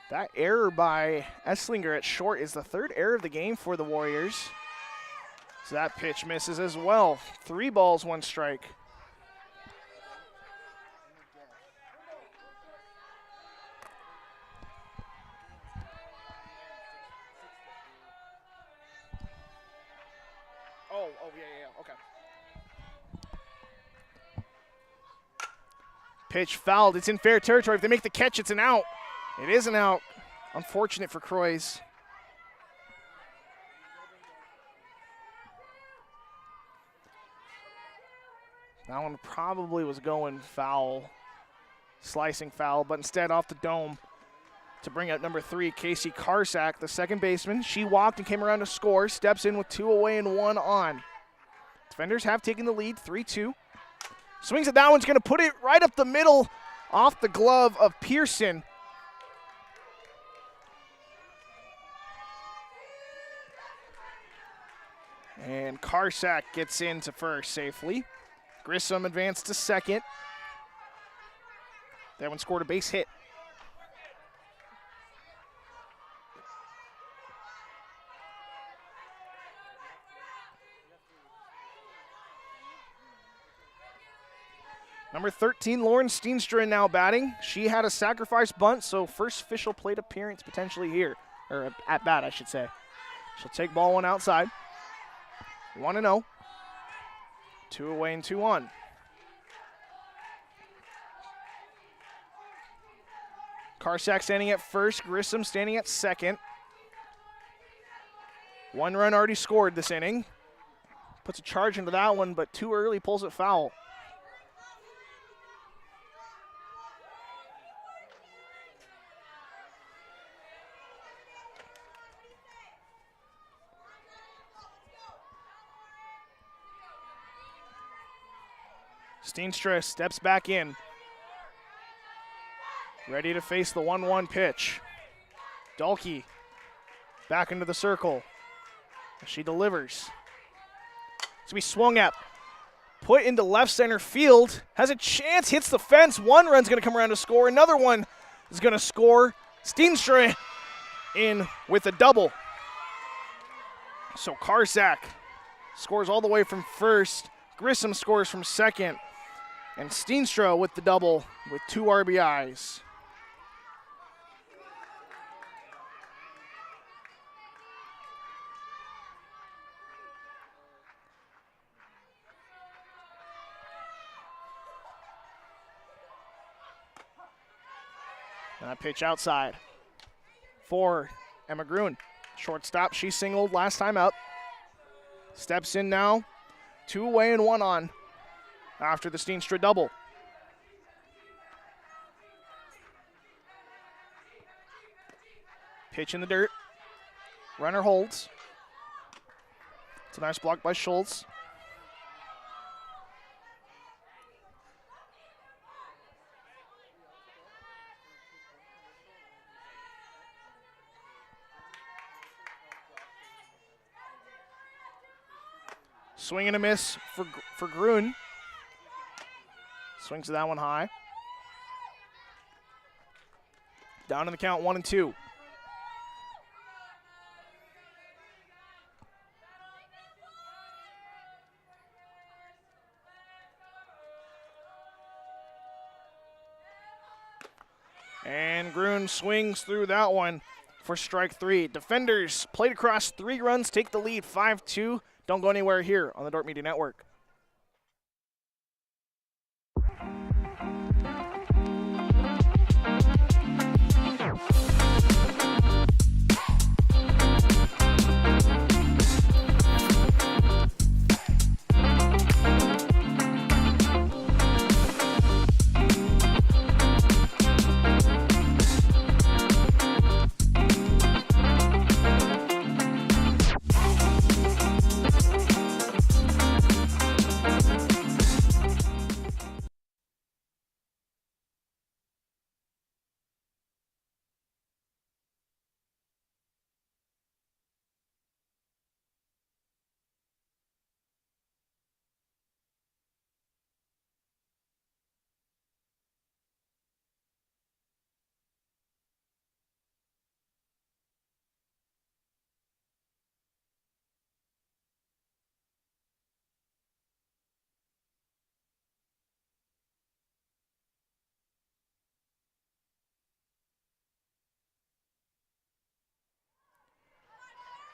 That error by Esslinger at short is the 3rd error of the game for the Warriors. So that pitch misses as well. 3 balls, 1 strike. Okay. Pitch fouled. It's in fair territory. If they make the catch, it's an out. It is an out. Unfortunate for Croys. That one probably was going foul, slicing foul, but instead off the dome to bring up number 3, Casey Karsak, the second baseman. She walked and came around to score, steps in with 2 away and 1 on. Defenders have taken the lead, 3-2. Swings at that one's going to put it right up the middle off the glove of Pearson. And Karsak gets into first safely. Grissom advanced to second. That one scored a base hit. Number 13, Lauren Steenstra now batting. She had a sacrifice bunt, so first official plate appearance potentially here, or at bat, I should say. She'll take ball 1 outside. 1-0. 2 away and 2 on. Karsak standing at first, Grissom standing at second. 1 run already scored this inning. Puts a charge into that one, but too early, pulls it foul. Steenstra steps back in. Ready to face the 1-1 pitch. Dahlke back into the circle. She delivers. To be swung at. Put into left center field. Has a chance, hits the fence. 1 run's going to come around to score. Another one is going to score. Steenstra in with a double. So Karsak scores all the way from first. Grissom scores from second. And Steenstra with the double with 2 RBIs. And that pitch outside for Emma Gruen. Shortstop, she singled last time up. Steps in now. 2 away and 1 on after the Steenstra double. Pitch in the dirt. Runner holds. It's a nice block by Schultz. Swing and a miss for Gruen. Swings to that one high. Down in the count, 1-2. And Gruen swings through that one for strike 3. Defenders played across 3 runs, take the lead 5-2. Don't go anywhere here on the Dordt Media Network.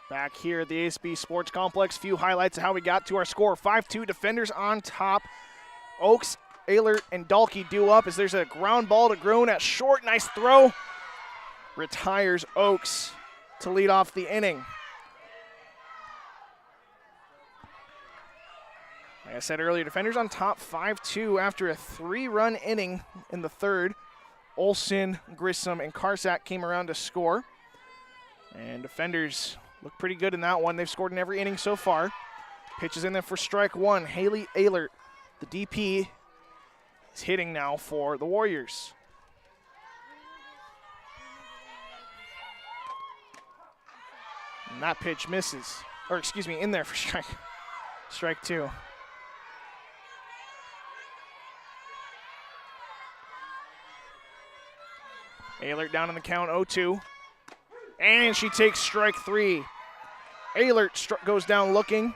Back here at the ASB Sports Complex, few highlights of how we got to our score. 5-2, defenders on top. Oakes, Ehlert, and Dahlke due up as there's a ground ball to Gruen at short. Nice throw. Retires Oakes to lead off the inning. Like I said earlier, defenders on top 5-2 after a 3-run inning in the third. Olson, Grissom, and Karsak came around to score. And defenders look pretty good in that one. They've scored in every inning so far. Pitches in there for strike one. Haley Ehlert, the DP, is hitting now for the Warriors. And that pitch misses. Or excuse me, in there for strike two. Ehlert down in the count, 0-2. And she takes strike three. Ehlert goes down looking.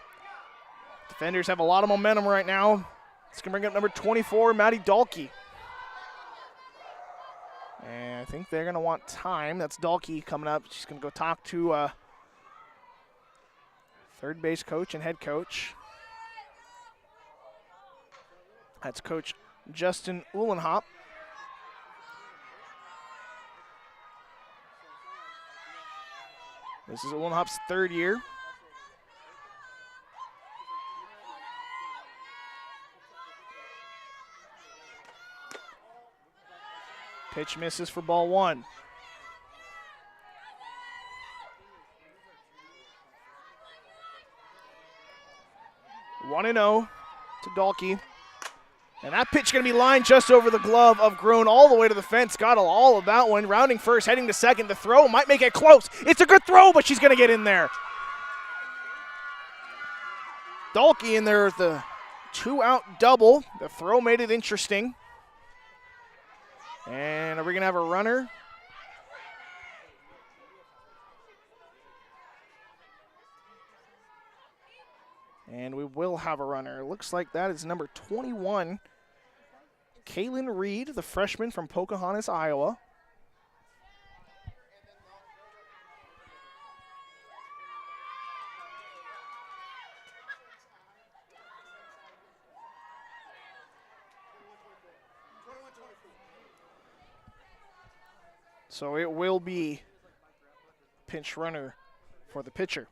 Defenders have a lot of momentum right now. It's going to bring up number 24, Maddie Dahlke. And I think they're going to want time. That's Dahlke coming up. She's going to go talk to third base coach and head coach. That's Coach Justin Uhlenhop. This is Uhlenhop's third year. Pitch misses for ball one. One and 0 to Dahlke. And that pitch going to be lined just over the glove of Groen all the way to the fence. Got all of that one. Rounding first, heading to second. The throw might make it close. It's a good throw, but she's going to get in there. Dahlke in there with the 2-out double. The throw made it interesting. And are we going to have a runner? And we will have a runner. Looks like that is number 21, Kaylin Reed, the freshman from Pocahontas, Iowa. So it will be pinch runner for the pitcher.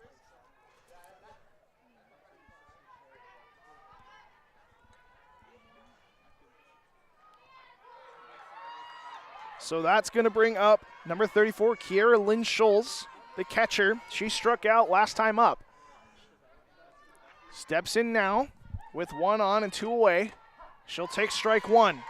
So that's going to bring up number 34, Kiera Lynn Scholes, the catcher. She struck out last time up. Steps in now with 1 on and 2 away. She'll take strike one.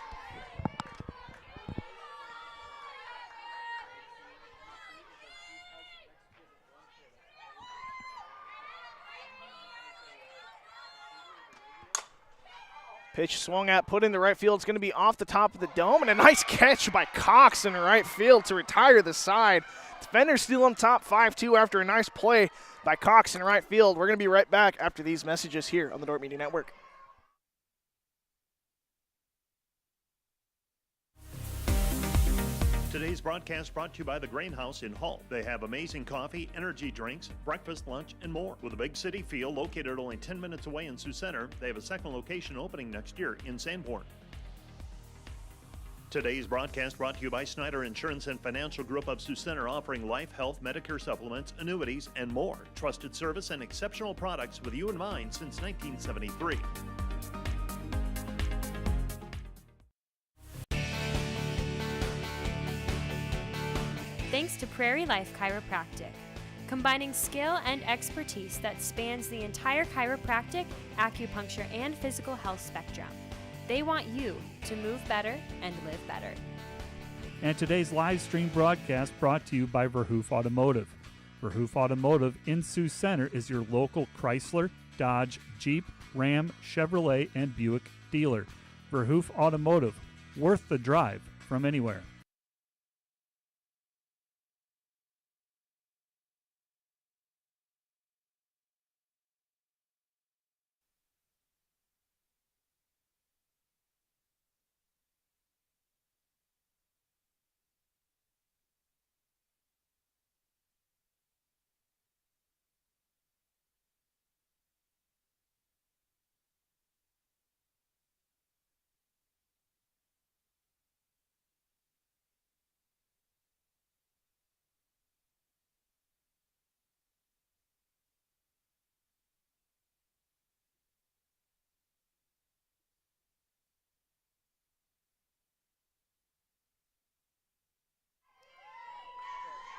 Pitch swung at, put into right field. It's going to be off the top of the dome, and a nice catch by Cox in right field to retire the side. Defenders still on top 5-2 after a nice play by Cox in right field. We're going to be right back after these messages here on the Dordt Media Network. Today's broadcast brought to you by the Grain House in Hull. They have amazing coffee, energy drinks, breakfast, lunch, and more. With a big city feel, located only 10 minutes away in Sioux Center, they have a second location opening next year in Sanborn. Today's broadcast brought to you by Snyder Insurance and Financial Group of Sioux Center, offering life, health, Medicare supplements, annuities, and more. Trusted service and exceptional products with you in mind since 1973. Thanks to Prairie Life Chiropractic, combining skill and expertise that spans the entire chiropractic, acupuncture, and physical health spectrum. They want you to move better and live better. And today's live stream broadcast brought to you by Verhoof Automotive. Verhoof Automotive in Sioux Center is your local Chrysler, Dodge, Jeep, Ram, Chevrolet, and Buick dealer. Verhoof Automotive, worth the drive from anywhere.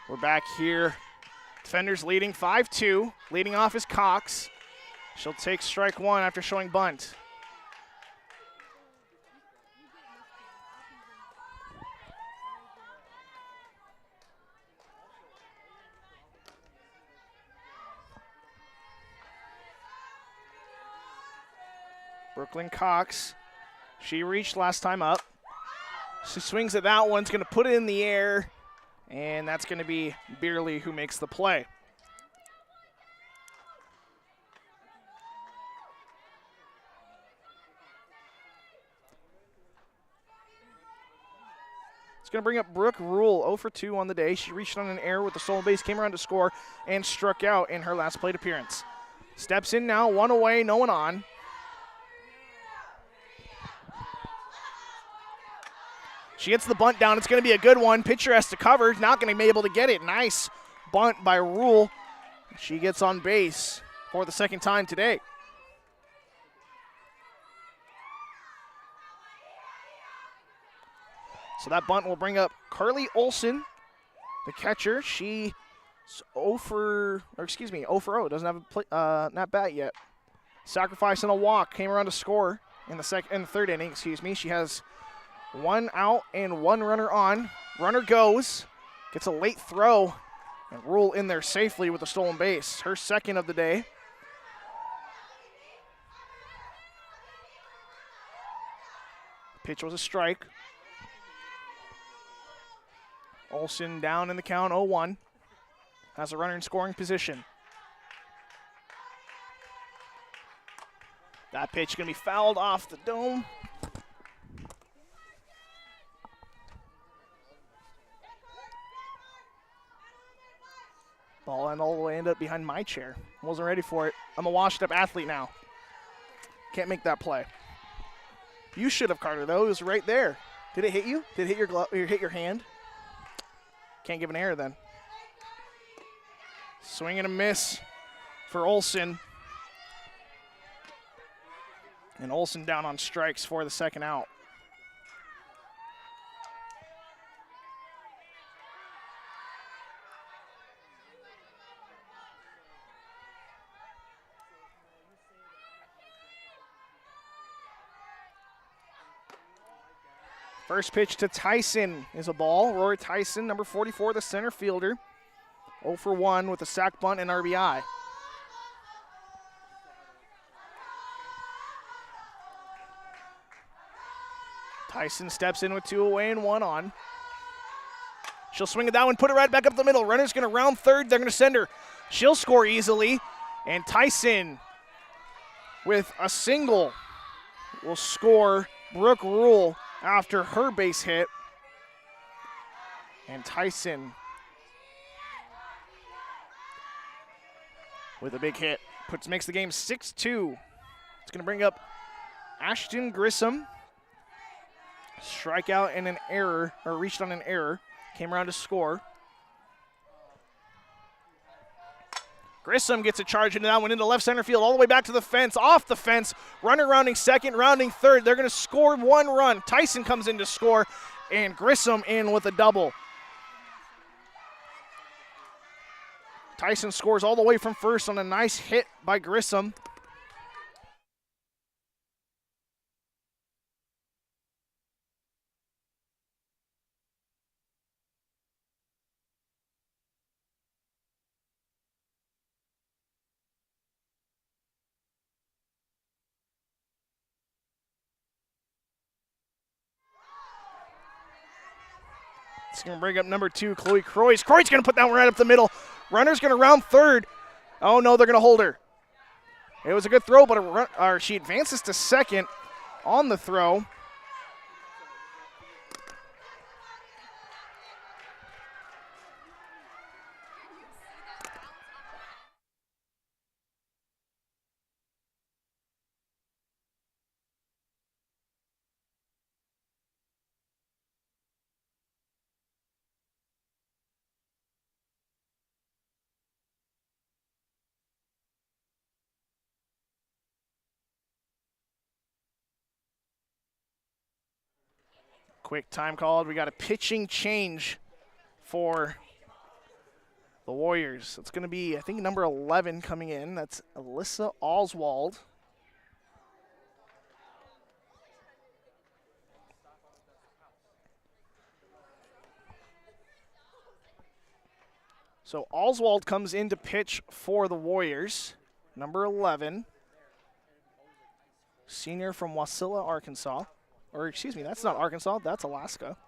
We're back here. Defenders leading 5-2. Leading off is Cox. She'll take strike one after showing bunt. Brooklyn Cox. She reached last time up. She swings at that one. It's going to put it in the air. And that's going to be Beerley who makes the play. It's going to bring up Brooke Rule, 0 for 2 on the day. She reached on an error with the stolen base, came around to score, and struck out in her last plate appearance. Steps in now, one away, no one on. She gets the bunt down. It's going to be a good one. Pitcher has to cover. Not going to be able to get it. Nice bunt by Rule. She gets on base for the second time today. So that bunt will bring up Carly Olson, the catcher. She's 0 for 0. Doesn't have a not bat yet. Sacrifice and a walk. Came around to score in the third inning. She has 1 out and 1 runner on. Runner goes, gets a late throw, and Rule in there safely with the stolen base. Her second of the day. Pitch was a strike. Olsen down in the count, 0-1. Has a runner in scoring position. That pitch going to be fouled off the dome. Ball and all the way ended up behind my chair. Wasn't ready for it. I'm a washed-up athlete now. Can't make that play. You should have, Carter, though. It was right there. Did it hit you? Did it hit your glove or hit your hand? Can't give an error then. Swing and a miss for Olsen. And Olsen down on strikes for the second out. First pitch to Tyson is a ball. Rory Tyson, number 44, the center fielder. 0 for 1 with a sac bunt and RBI. Tyson steps in with 2 away and 1 on. She'll swing at that one, put it right back up the middle. Runner's going to round third. They're going to send her. She'll score easily. And Tyson with a single will score Brooke Rule after her base hit. And Tyson with a big hit makes the game 6-2. It's going to bring up Ashton Grissom. Strikeout and an error, or reached on an error. Came around to score. Grissom gets a charge into that one into left center field, all the way back to the fence, off the fence. Runner rounding second, rounding third. They're going to score 1 run. Tyson comes in to score, and Grissom in with a double. Tyson scores all the way from first on a nice hit by Grissom. It's going to bring up number 2, Chloe Croix. Croix going to put that one right up the middle. Runner's going to round third. Oh, no, they're going to hold her. It was a good throw, but she advances to second on the throw. Quick time called. We got a pitching change for The Warriors, it's going to be, I think, number 11 coming in. That's Alyssa Oswald. So Oswald comes in to pitch for the Warriors, number 11. Senior from Wasilla, Arkansas. Or, excuse me, that's not Arkansas, that's Alaska.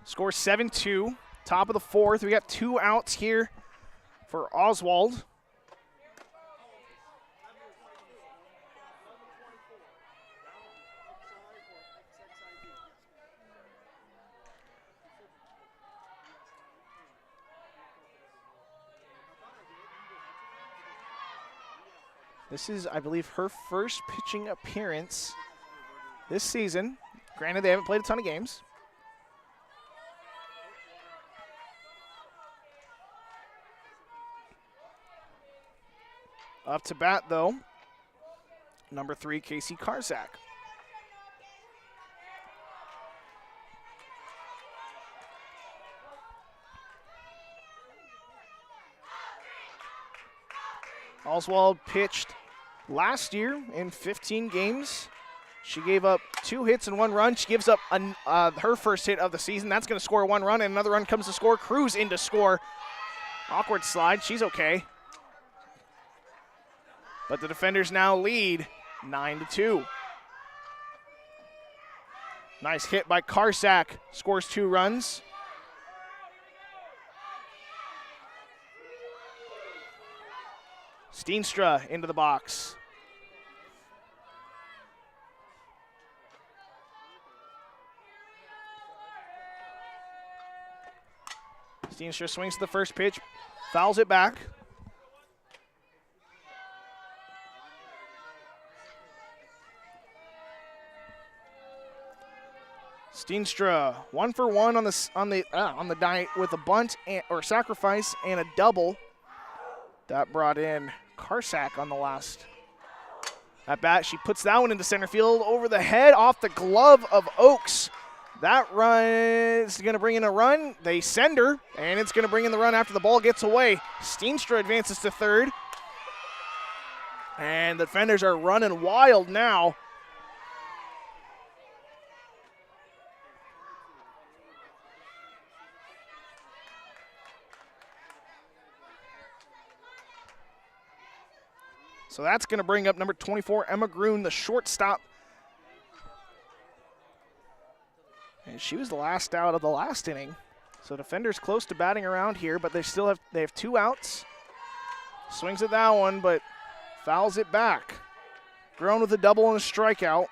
Score 7-2, top of the fourth. We got 2 outs here for Oswald. This is, I believe, her first pitching appearance this season. Granted, they haven't played a ton of games. Up to bat, though, number 3, Casey Karsak. Oswald pitched last year in 15 games. She gave up 2 hits and 1 run. She gives up her first hit of the season. That's going to score 1 run, and another run comes to score. Cruz in to score. Awkward slide. She's okay. But the defenders now lead 9-2. Nice hit by Karsak. Scores 2 runs. Steenstra into the box. Steenstra swings to the first pitch, fouls it back. Steenstra 1 for 1 on the night with a bunt or sacrifice and a double. That brought in Karsak on the last at bat. She puts that one into center field over the head off the glove of Oakes. That run is going to bring in a run. They send her, and it's going to bring in the run after the ball gets away. Steenstra advances to third. And the defenders are running wild now. So that's going to bring up number 24, Emma Grun, the shortstop. And she was the last out of the last inning. So defenders close to batting around here, but they have 2 outs. Swings at that one, but fouls it back. Grun with a double and a strikeout.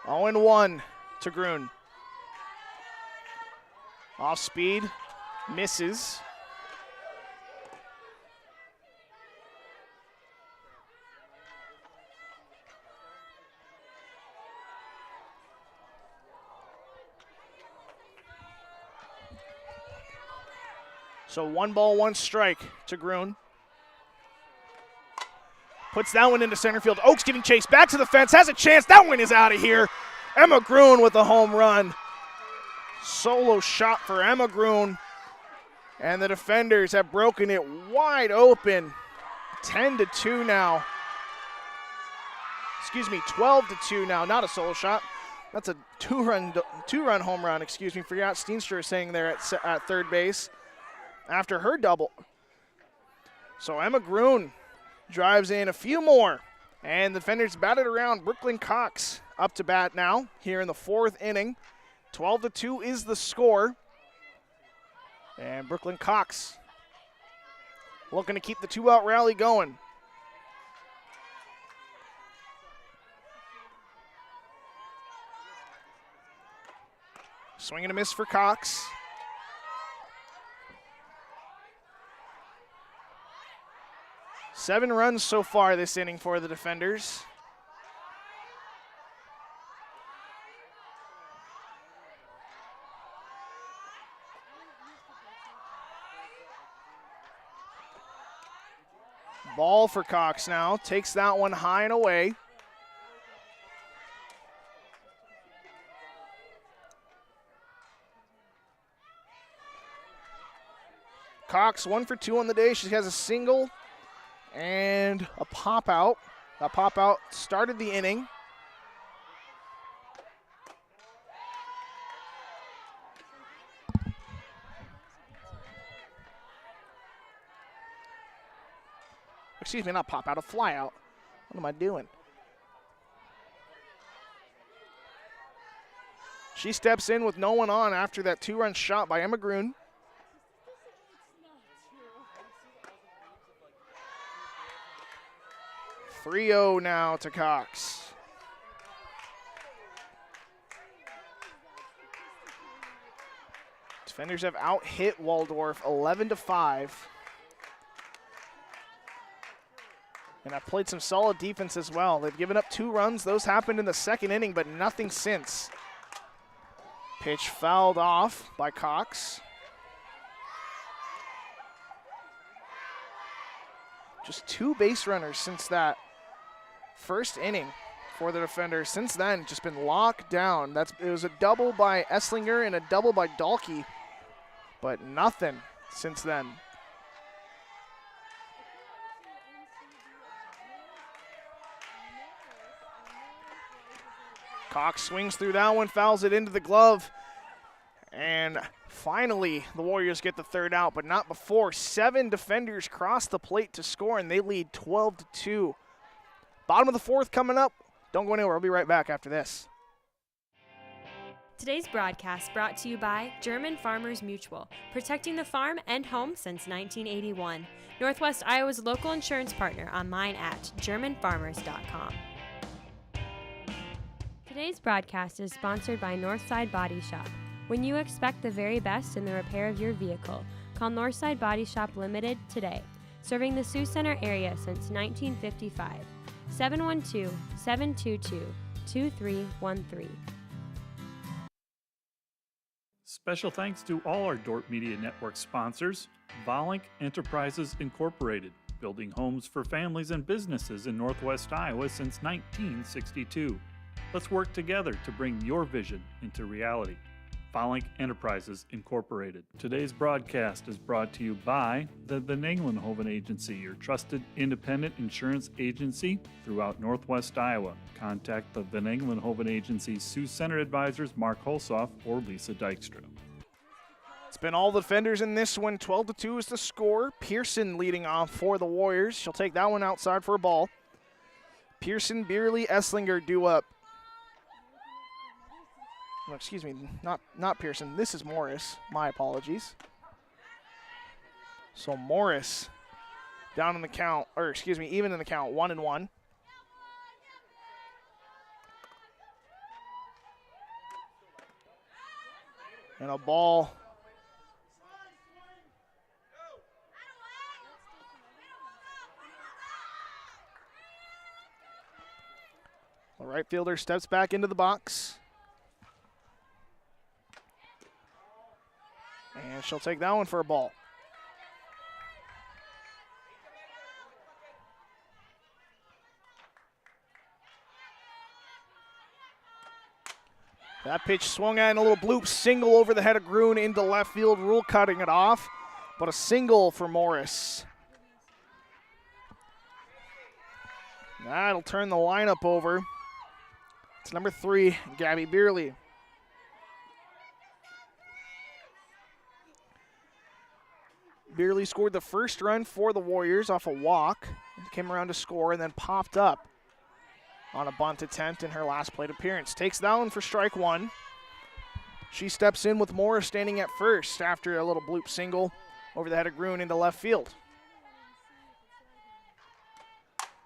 Oh, and 1 to Grun. Off speed, misses. So 1 ball, 1 strike to Grun. Puts that one into center field. Oakes getting chased back to the fence, has a chance. That one is out of here. Emma Grun with a home run. Solo shot for Emma Grun. And the defenders have broken it wide open. 10-2 now. Excuse me, 12-2 now. Not a solo shot. That's a two-run home run. Excuse me. Forgot Steenstra is saying there at third base after her double. So Emma Grun drives in a few more. And the defenders batted around. Brooklyn Cox up to bat now here in the 4th inning. 12-2 is the score. And Brooklyn Cox looking to keep the 2-out rally going. Swing and a miss for Cox. Seven runs so far this inning for the defenders. Ball for Cox now. Takes that one high and away. Cox 1 for 2 on the day. She has a single and a pop out. That pop out started the inning. Excuse me, not pop out, a fly out. What am I doing? She steps in with no one on after that 2-run shot by Emma Grun. 3-0 now to Cox. Defenders have out-hit Waldorf 11-5. And have played some solid defense as well. They've given up 2 runs. Those happened in the 2nd inning, but nothing since. Pitch fouled off by Cox. Just 2 base runners since that 1st inning for the defenders. Since then, just been locked down. It was a double by Esslinger and a double by Dahlke, but nothing since then. Cox swings through that one, fouls it into the glove, and finally the Warriors get the 3rd out, but not before. 7 defenders cross the plate to score, and they lead 12-2. Bottom of the 4th coming up. Don't go anywhere. I'll be right back after this. Today's broadcast brought to you by German Farmers Mutual, protecting the farm and home since 1981. Northwest Iowa's local insurance partner, online at germanfarmers.com. Today's broadcast is sponsored by Northside Body Shop. When you expect the very best in the repair of your vehicle, call Northside Body Shop Limited today, serving the Sioux Center area since 1955. 712-722-2313. Special thanks to all our Dordt Media Network sponsors. Volink Enterprises Incorporated, building homes for families and businesses in Northwest Iowa since 1962. Let's work together to bring your vision into reality. Volink Enterprises Incorporated. Today's broadcast is brought to you by the Van Engelenhoven Agency, your trusted independent insurance agency throughout Northwest Iowa. Contact the Van Engelenhoven Agency Sioux Center advisors Mark Holsoff or Lisa Dykstra. It's been all the defenders in this one. 12-2 is the score. Pearson leading off for the Warriors. She'll take that one outside for a ball. Pearson, Beerly, Esslinger due up. Oh, excuse me, not Pearson. This is Morris. My apologies. So Morris down in the count, or excuse me, even in the count, 1-1. And a ball. The right fielder steps back into the box. And she'll take that one for a ball. That pitch swung at, and a little bloop single over the head of Grun into left field. Rule cutting it off, but a single for Morris. That'll turn the lineup over. It's number 3, Gabby Beerly. Beerly scored the first run for the Warriors off a walk. Came around to score and then popped up on a bunt attempt in her last plate appearance. Takes that one for strike one. She steps in with Morris standing at first after a little bloop single over the head of Gruen into left field.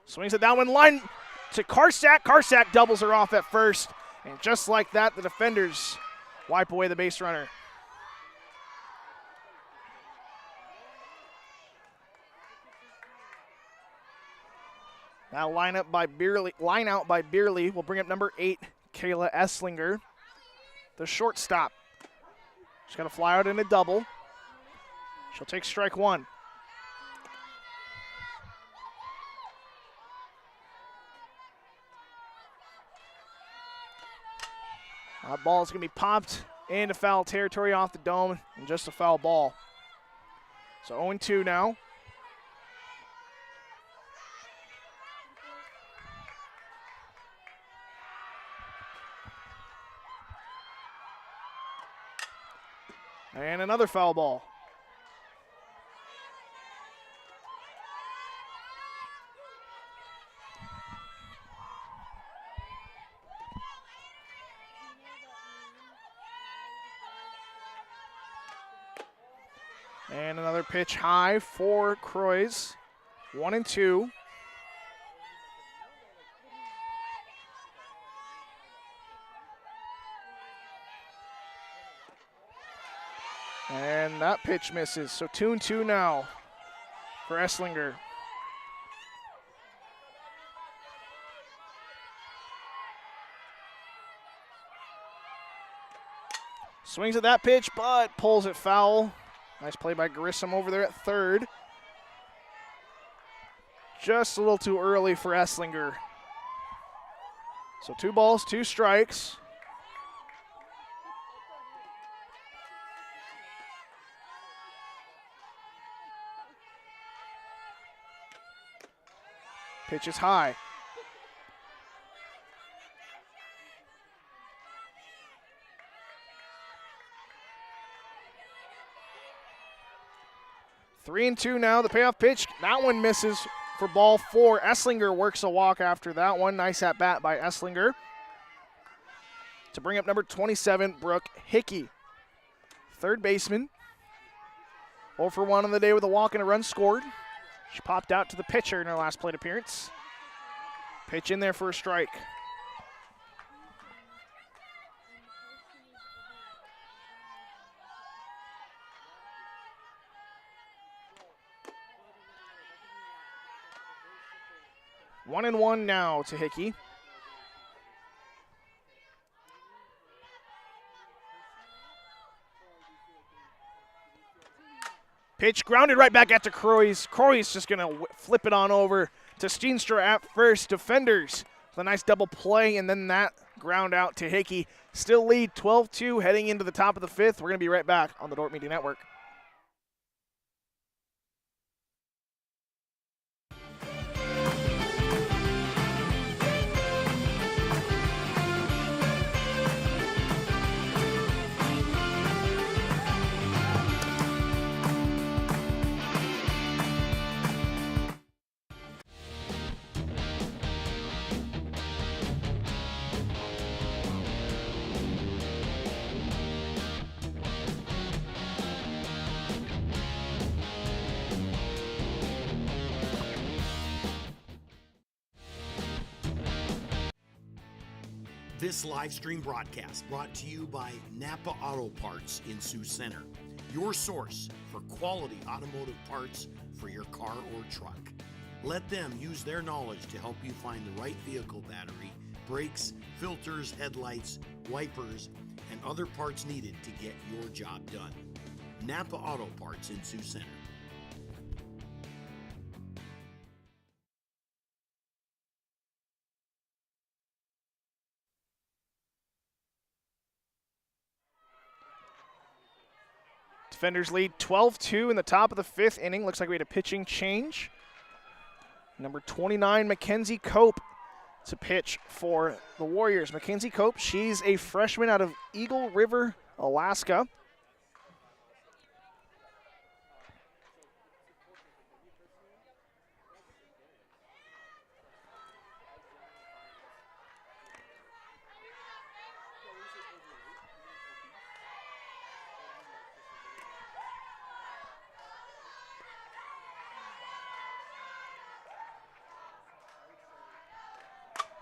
Swings it down one line to Karsak. Karsak doubles her off at first. And just like that, the defenders wipe away the base runner. Now line out by Beerley will bring up number 8, Kayla Esslinger, the shortstop. She's got to fly out in a double. She'll take strike one. That ball is going to be popped into foul territory off the dome, and just a foul ball. So 0-2 now. And another foul ball. And another pitch high for Croix. 1-2. And that pitch misses. So 2-2 now for Esslinger. Swings at that pitch, but pulls it foul. Nice play by Grissom over there at third. Just a little too early for Esslinger. So 2 balls, 2 strikes. Pitch is high. Three and two now, the payoff pitch. That one misses for ball 4. Esslinger works a walk after that one. Nice at bat by Esslinger. To bring up number 27, Brooke Hickey. Third baseman. 0 for 1 on the day with a walk and a run scored. She popped out to the pitcher in her last plate appearance. Pitch in there for a strike. One and one now to Hickey. Pitch grounded right back out to Croix. Croix just going to flip it on over to Steenstra at first. Defenders with a nice double play, and then that ground out to Hickey. Still lead 12-2 heading into the top of the 5th. We're going to be right back on the Dordt Media Network. This live stream broadcast brought to you by Napa Auto Parts in Sioux Center, your source for quality automotive parts for your car or truck. Let them use their knowledge to help you find the right vehicle battery, brakes, filters, headlights, wipers, and other parts needed to get your job done. Napa Auto Parts in Sioux Center. Defenders lead 12-2 in the top of the 5th inning. Looks like we had a pitching change. Number 29, Mackenzie Cope, to pitch for the Warriors. Mackenzie Cope, she's a freshman out of Eagle River, Alaska.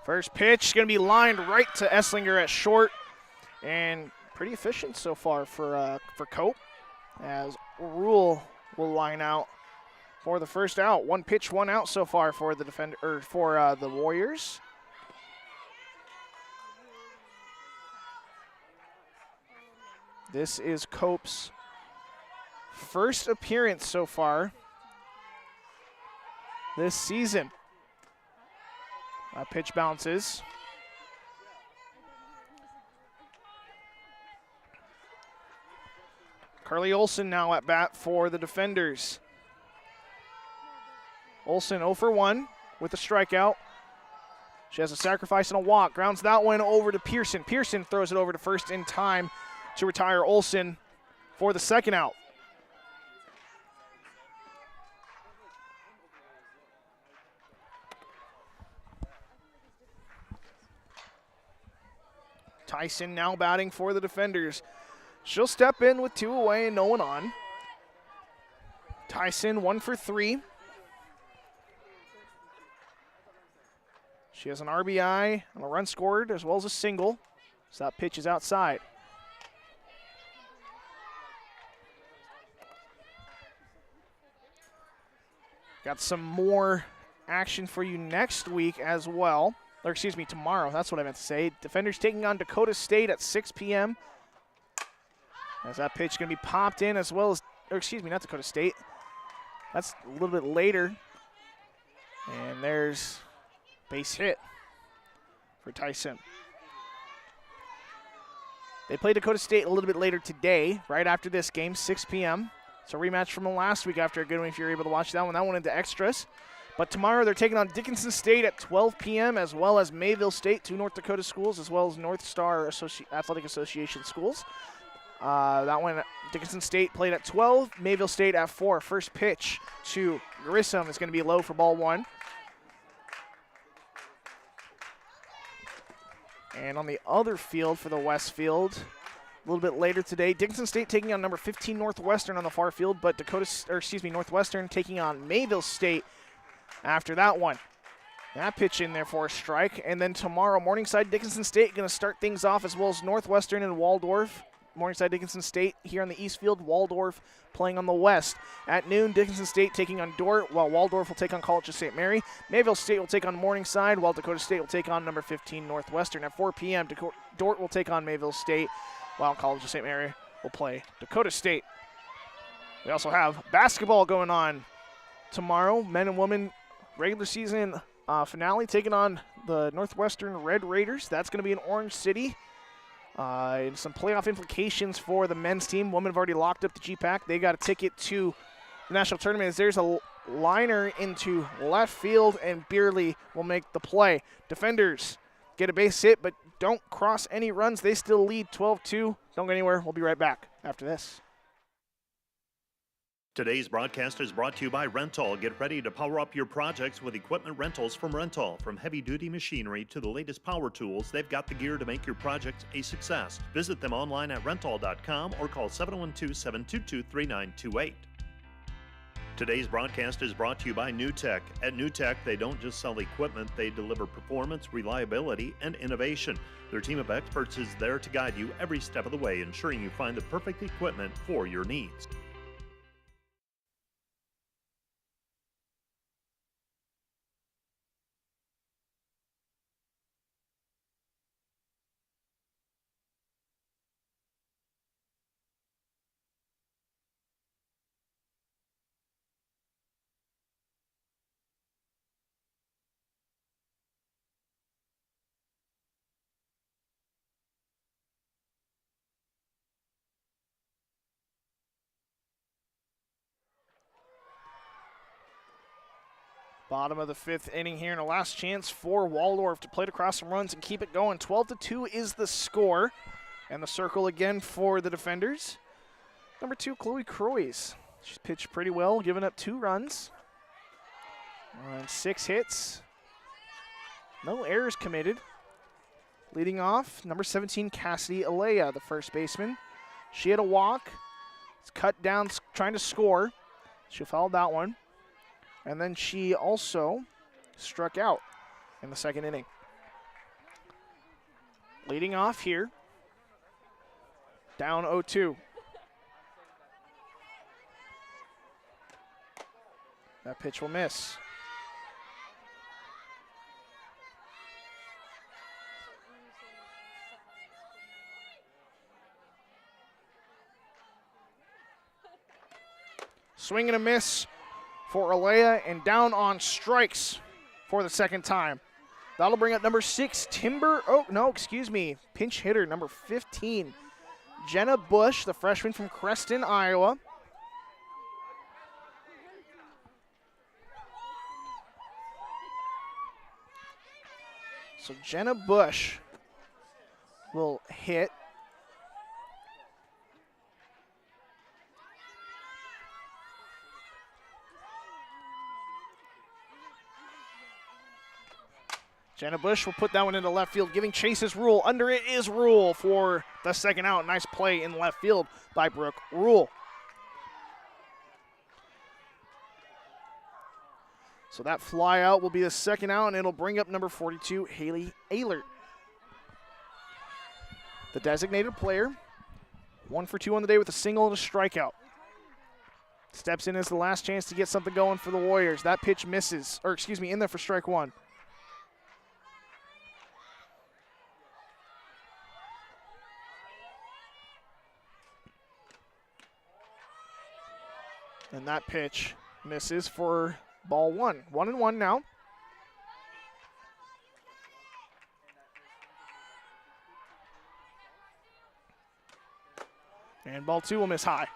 First pitch is going to be lined right to Esslinger at short, and pretty efficient so far for Cope, as Rule will line out for the first out. One pitch, one out so far for the the Warriors. This is Cope's first appearance so far this season. Pitch bounces. Carly Olson now at bat for the defenders. Olson 0 for 1 with a strikeout. She has a sacrifice and a walk. Grounds that one over to Pearson. Pearson throws it over to first in time to retire Olson for the second out. Tyson now batting for the defenders. She'll step in with 2 away and no one on. Tyson 1 for 3. She has an RBI and a run scored as well as a single. So that pitch is outside. Got some more action for you next week as well. Or excuse me, tomorrow. That's what I meant to say. Defenders taking on Dakota State at 6 p.m. As that pitch is going to be popped in as well as, or excuse me, not Dakota State. That's a little bit later. And there's base hit for Tyson. They play Dakota State a little bit later today, right after this game, 6 p.m. It's a rematch from last week after a good one if you're able to watch that one. That one into extras. But tomorrow they're taking on Dickinson State at 12 p.m. as well as Mayville State, 2 North Dakota schools, as well as North Star Athletic Association schools. That one, Dickinson State played at 12, Mayville State at 4. First pitch to Grissom is going to be low for ball 1. And on the other field for the West Field, a little bit later today, Dickinson State taking on number 15 Northwestern on the far field, but Northwestern taking on Mayville State after that one. That pitch in there for a strike. And then tomorrow, Morningside Dickinson State going to start things off, as well as Northwestern and Waldorf. Morningside Dickinson State here on the east field, Waldorf playing on the west. At noon, Dickinson State taking on Dordt, while Waldorf will take on College of St. Mary. Mayville State will take on Morningside, while Dakota State will take on number 15 Northwestern. At 4 p.m., Dordt will take on Mayville State, while College of St. Mary will play Dakota State. We also have basketball going on tomorrow. Men and women regular season finale taking on the Northwestern Red Raiders. That's going to be in Orange City. And some playoff implications for the men's team. Women have already locked up the GPAC. They got a ticket to the national tournament. As there's a liner into left field, and Beerley will make the play. Defenders get a base hit, but don't cross any runs. They still lead 12-2. Don't go anywhere. We'll be right back after this. Today's broadcast is brought to you by Rental. Get ready to power up your projects with equipment rentals from Rental. From heavy-duty machinery to the latest power tools, they've got the gear to make your projects a success. Visit them online at rental.com or call 712-722-3928. Today's broadcast is brought to you by NewTek. At NewTek, they don't just sell equipment, they deliver performance, reliability, and innovation. Their team of experts is there to guide you every step of the way, ensuring you find the perfect equipment for your needs. Bottom of the 5th inning here, and a last chance for Waldorf to play to cross some runs and keep it going. 12-2 is the score. And the circle again for the defenders. Number 2, Chloe Croys. She's pitched pretty well, giving up 2 runs. And 6 hits. No errors committed. Leading off, number 17, Cassidy Alea, the first baseman. She had a walk. It's cut down, trying to score. She fouled that one. And then she also struck out in the second inning. leading off here. Down 0-2. That pitch will miss. Swing and a miss for Alea, and down on strikes for the second time. That'll bring up number 6, pinch hitter, number 15, Jenna Bush, the freshman from Creston, Iowa. So Jenna Bush will hit. Jenna Bush will put that one into left field, giving Chase's Rule. Under it is Rule for the second out. Nice play in left field by Brooke Rule. So that fly out will be the second out, and it'll bring up number 42, Haley Ehlert. The designated player, 1 for 2 on the day with a single and a strikeout. Steps in as the last chance to get something going for the Warriors. That pitch misses, in there for strike 1. And that pitch misses for ball 1. 1-1 now. And ball 2 will miss high.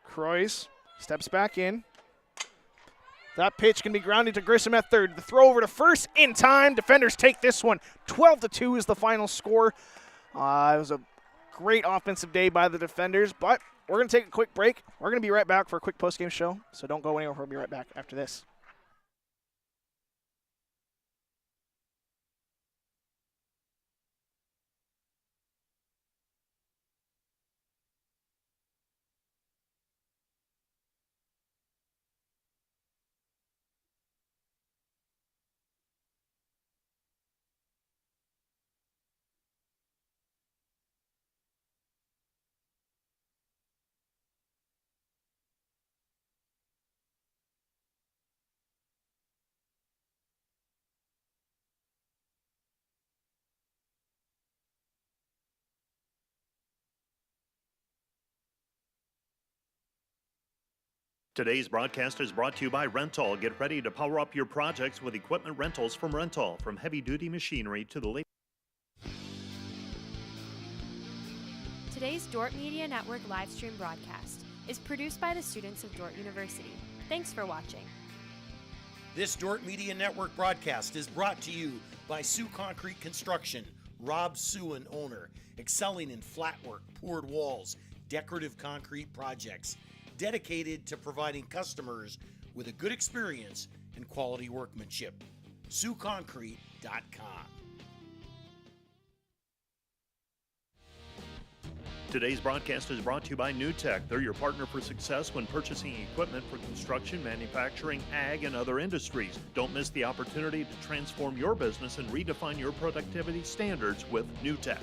Croys steps back in. That pitch can be grounded to Grissom at third. The throw over to first in time. Defenders take this one. 12-2 is the final score. It was a great offensive day by the defenders, but we're going to take a quick break. We're going to be right back for a quick postgame show, so don't go anywhere. We'll be right back after this. Today's broadcast is brought to you by Rental. Get ready to power up your projects with equipment rentals from Rental. From heavy-duty machinery to the latest. Today's Dordt Media Network live stream broadcast is produced by the students of Dordt University. Thanks for watching. This Dordt Media Network broadcast is brought to you by Sioux Concrete Construction. Rob Suen, owner, excelling in flat work, poured walls, decorative concrete projects. Dedicated to providing customers with a good experience and quality workmanship. SiouxConcrete.com. Today's broadcast is brought to you by NewTek. They're your partner for success when purchasing equipment for construction, manufacturing, ag, and other industries. Don't miss the opportunity to transform your business and redefine your productivity standards with NewTek.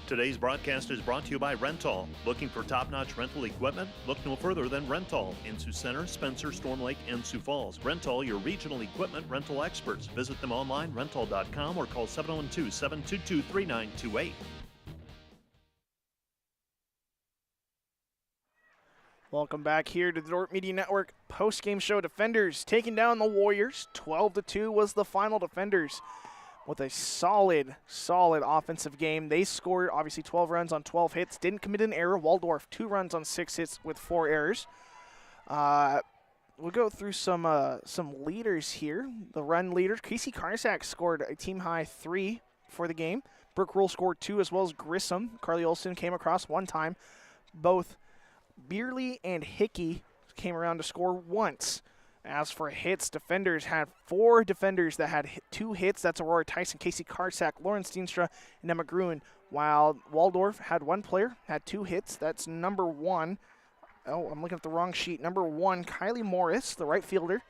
Today's broadcast is brought to you by Rental. Looking for top-notch rental equipment? Look no further than Rental in Sioux Center, Spencer, Storm Lake, and Sioux Falls. Rental, your regional equipment rental experts. Visit them online, rental.com, or call 712-722-3928. Welcome back here to the Dordt Media Network post-game show. Defenders taking down the Warriors. 12-2 was the final. Defenders with a solid offensive game. They scored, obviously, 12 runs on 12 hits. Didn't commit an error. Waldorf, 2 runs on 6 hits with 4 errors. We'll go through some leaders here. The run leaders, Casey Karsak scored a team-high 3 for the game. Brooke Rule scored 2, as well as Grissom. Carly Olson came across 1 time. Both Beerley and Hickey came around to score once. As for hits, defenders had 4 defenders that had 2 hits. That's Aurora Tyson, Casey Karsak, Lauren Steenstra, and Emma Gruen. While Waldorf had 1 player, had 2 hits. That's number 1, I'm looking at the wrong sheet. Number 1, Kylie Morris, the right fielder,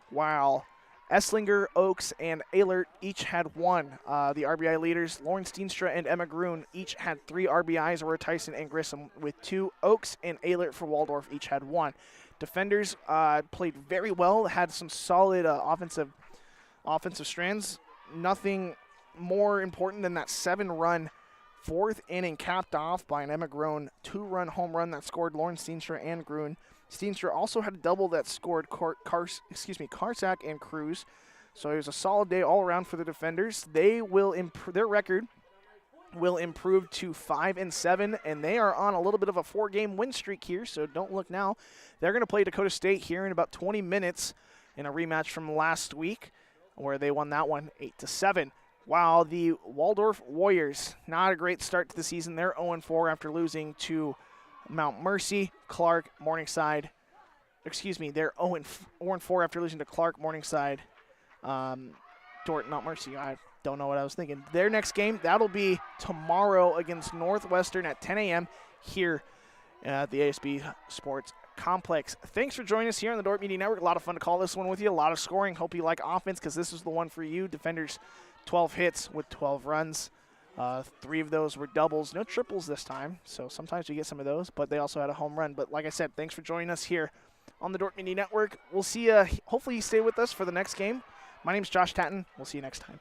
while Esslinger, Oaks, and Ehlert each had 1. The RBI leaders, Lauren Steenstra and Emma Grun, each had 3 RBIs, Aurora Tyson and Grissom with 2. Oaks and Ehlert for Waldorf each had 1. Defenders played very well, had some solid offensive strands. Nothing more important than that 7-run 4th inning capped off by an Emma Grun 2-run home run that scored Lauren Steenstra and Grun. Steenstra also had a double that scored Karsak and Cruz. So it was a solid day all around for the defenders. They will their record will improve to 5-7, and they are on a little bit of a 4-game win streak here, so don't look now. They're going to play Dakota State here in about 20 minutes in a rematch from last week where they won that one 8-7. While the Waldorf Warriors, not a great start to the season. They're 0-4 after losing to Mount Mercy, Clark, Morningside. They're 0-4 after losing to Clark, Morningside, Dordt, Mount Mercy. I don't know what I was thinking. Their next game, that'll be tomorrow against Northwestern at 10 a.m. here at the ASB Sports Complex. Thanks for joining us here on the Dordt Media Network. A lot of fun to call this one with you. A lot of scoring. Hope you like offense because this is the one for you. Defenders, 12 hits with 12 runs. 3 of those were doubles. No triples this time, so sometimes we get some of those, but they also had a home run. But like I said, thanks for joining us here on the Dordt Media Network. We'll see you. Hopefully you stay with us for the next game. My name's Josh Tatton. We'll see you next time.